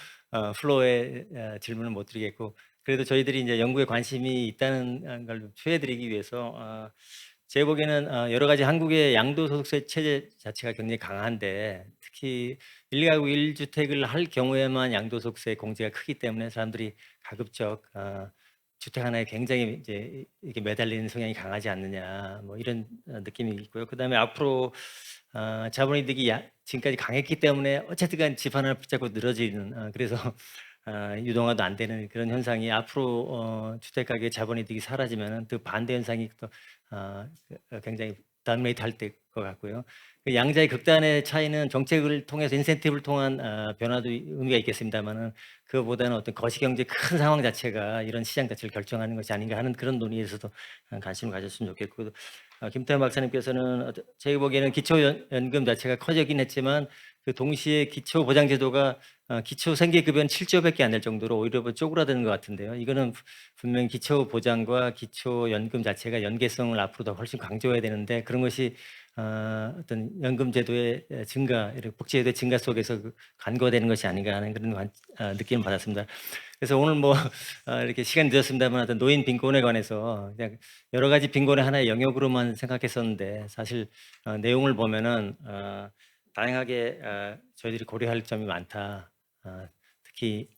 플로어에 질문을 못 드리겠고, 그래도 저희들이 이제 연구에 관심이 있다는 걸 표해드리기 위해서 제 보기에는 여러 가지 한국의 양도소득세 체제 자체가 굉장히 강한데 특히 1가구 1주택을 할 경우에만 양도소득세 공제가 크기 때문에 사람들이 가급적 주택 하나에 굉장히 이제 이렇게 매달리는 성향이 강하지 않느냐 뭐 이런 느낌이 있고요. 그다음에 앞으로 자본이득이 지금까지 강했기 때문에 어쨌든 집 하나를 붙잡고 늘어지는 그래서 유동화도 안 되는 그런 현상이 앞으로 주택 가격의 자본이득이 사라지면은 그 반대 현상이 또 굉장히 다운레이트 할 것 같고요. 그 양자의 극단의 차이는 정책을 통해서 인센티브를 통한 변화도 의미가 있겠습니다만은 그보다는 어떤 거시경제 큰 상황 자체가 이런 시장 자체를 결정하는 것이 아닌가 하는 그런 논의에서도 관심을 가졌으면 좋겠고, 김태현 박사님께서는 제가 보기에는 기초연금 자체가 커지긴 했지만 그 동시에 기초보장제도가 기초 생계급여는 7조밖에 안 될 정도로 오히려 쪼그라드는 것 같은데요. 이거는 분명히 기초보장과 기초연금 자체가 연계성을 앞으로 더 훨씬 강조해야 되는데 그런 것이 어떤 연금제도의 증가, 이렇게 복지제도의 증가 속에서 간과되는 것이 아닌가 하는 그런 느낌을 받았습니다. 그래서 오늘 뭐 이렇게 시간 늦었습니다만 어떤 노인 빈곤에 관해서 그냥 여러 가지 빈곤의 하나의 영역으로만 생각했었는데 사실 내용을 보면은 다양하게 저희들이 고려할 점이 많다. 특히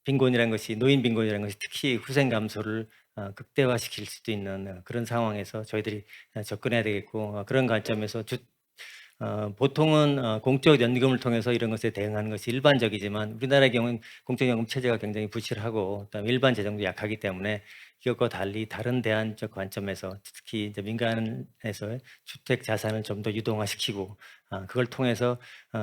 빈곤이라는 것이 노인 빈곤이라는 것이 특히 후생 감소를 극대화시킬 수도 있는 그런 상황에서 저희들이 접근해야 되겠고 그런 관점에서 보통은 공적 연금을 통해서 이런 것에 대응하는 것이 일반적이지만 우리나라의 경우는 공적연금 체제가 굉장히 부실하고 그다음에 일반 재정도 약하기 때문에 이것과 달리 다른 대안적 관점에서 특히 이제 민간에서 주택 자산을 좀 더 유동화시키고 그걸 통해서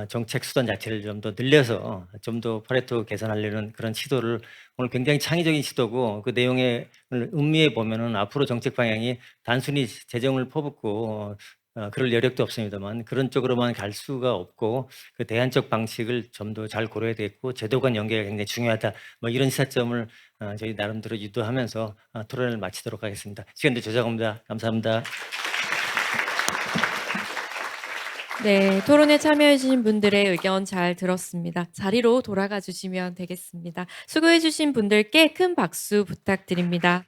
정책 수단 자체를 좀 더 늘려서 좀 더 파레토 개선하려는 그런 시도를 오늘 굉장히 창의적인 시도고 그 내용에 음미해 보면은 앞으로 정책 방향이 단순히 재정을 퍼붓고 그럴 여력도 없습니다만 그런 쪽으로만 갈 수가 없고 그 대안적 방식을 좀 더 잘 고려해야 되겠고 제도 간 연계가 굉장히 중요하다. 뭐 이런 시사점을 저희 나름대로 유도하면서 토론을 마치도록 하겠습니다. 시간도 조정합니다. 감사합니다.
네, 토론에 참여해 주신 분들의 의견 잘 들었습니다. 자리로 돌아가 주시면 되겠습니다. 수고해 주신 분들께 큰 박수 부탁드립니다.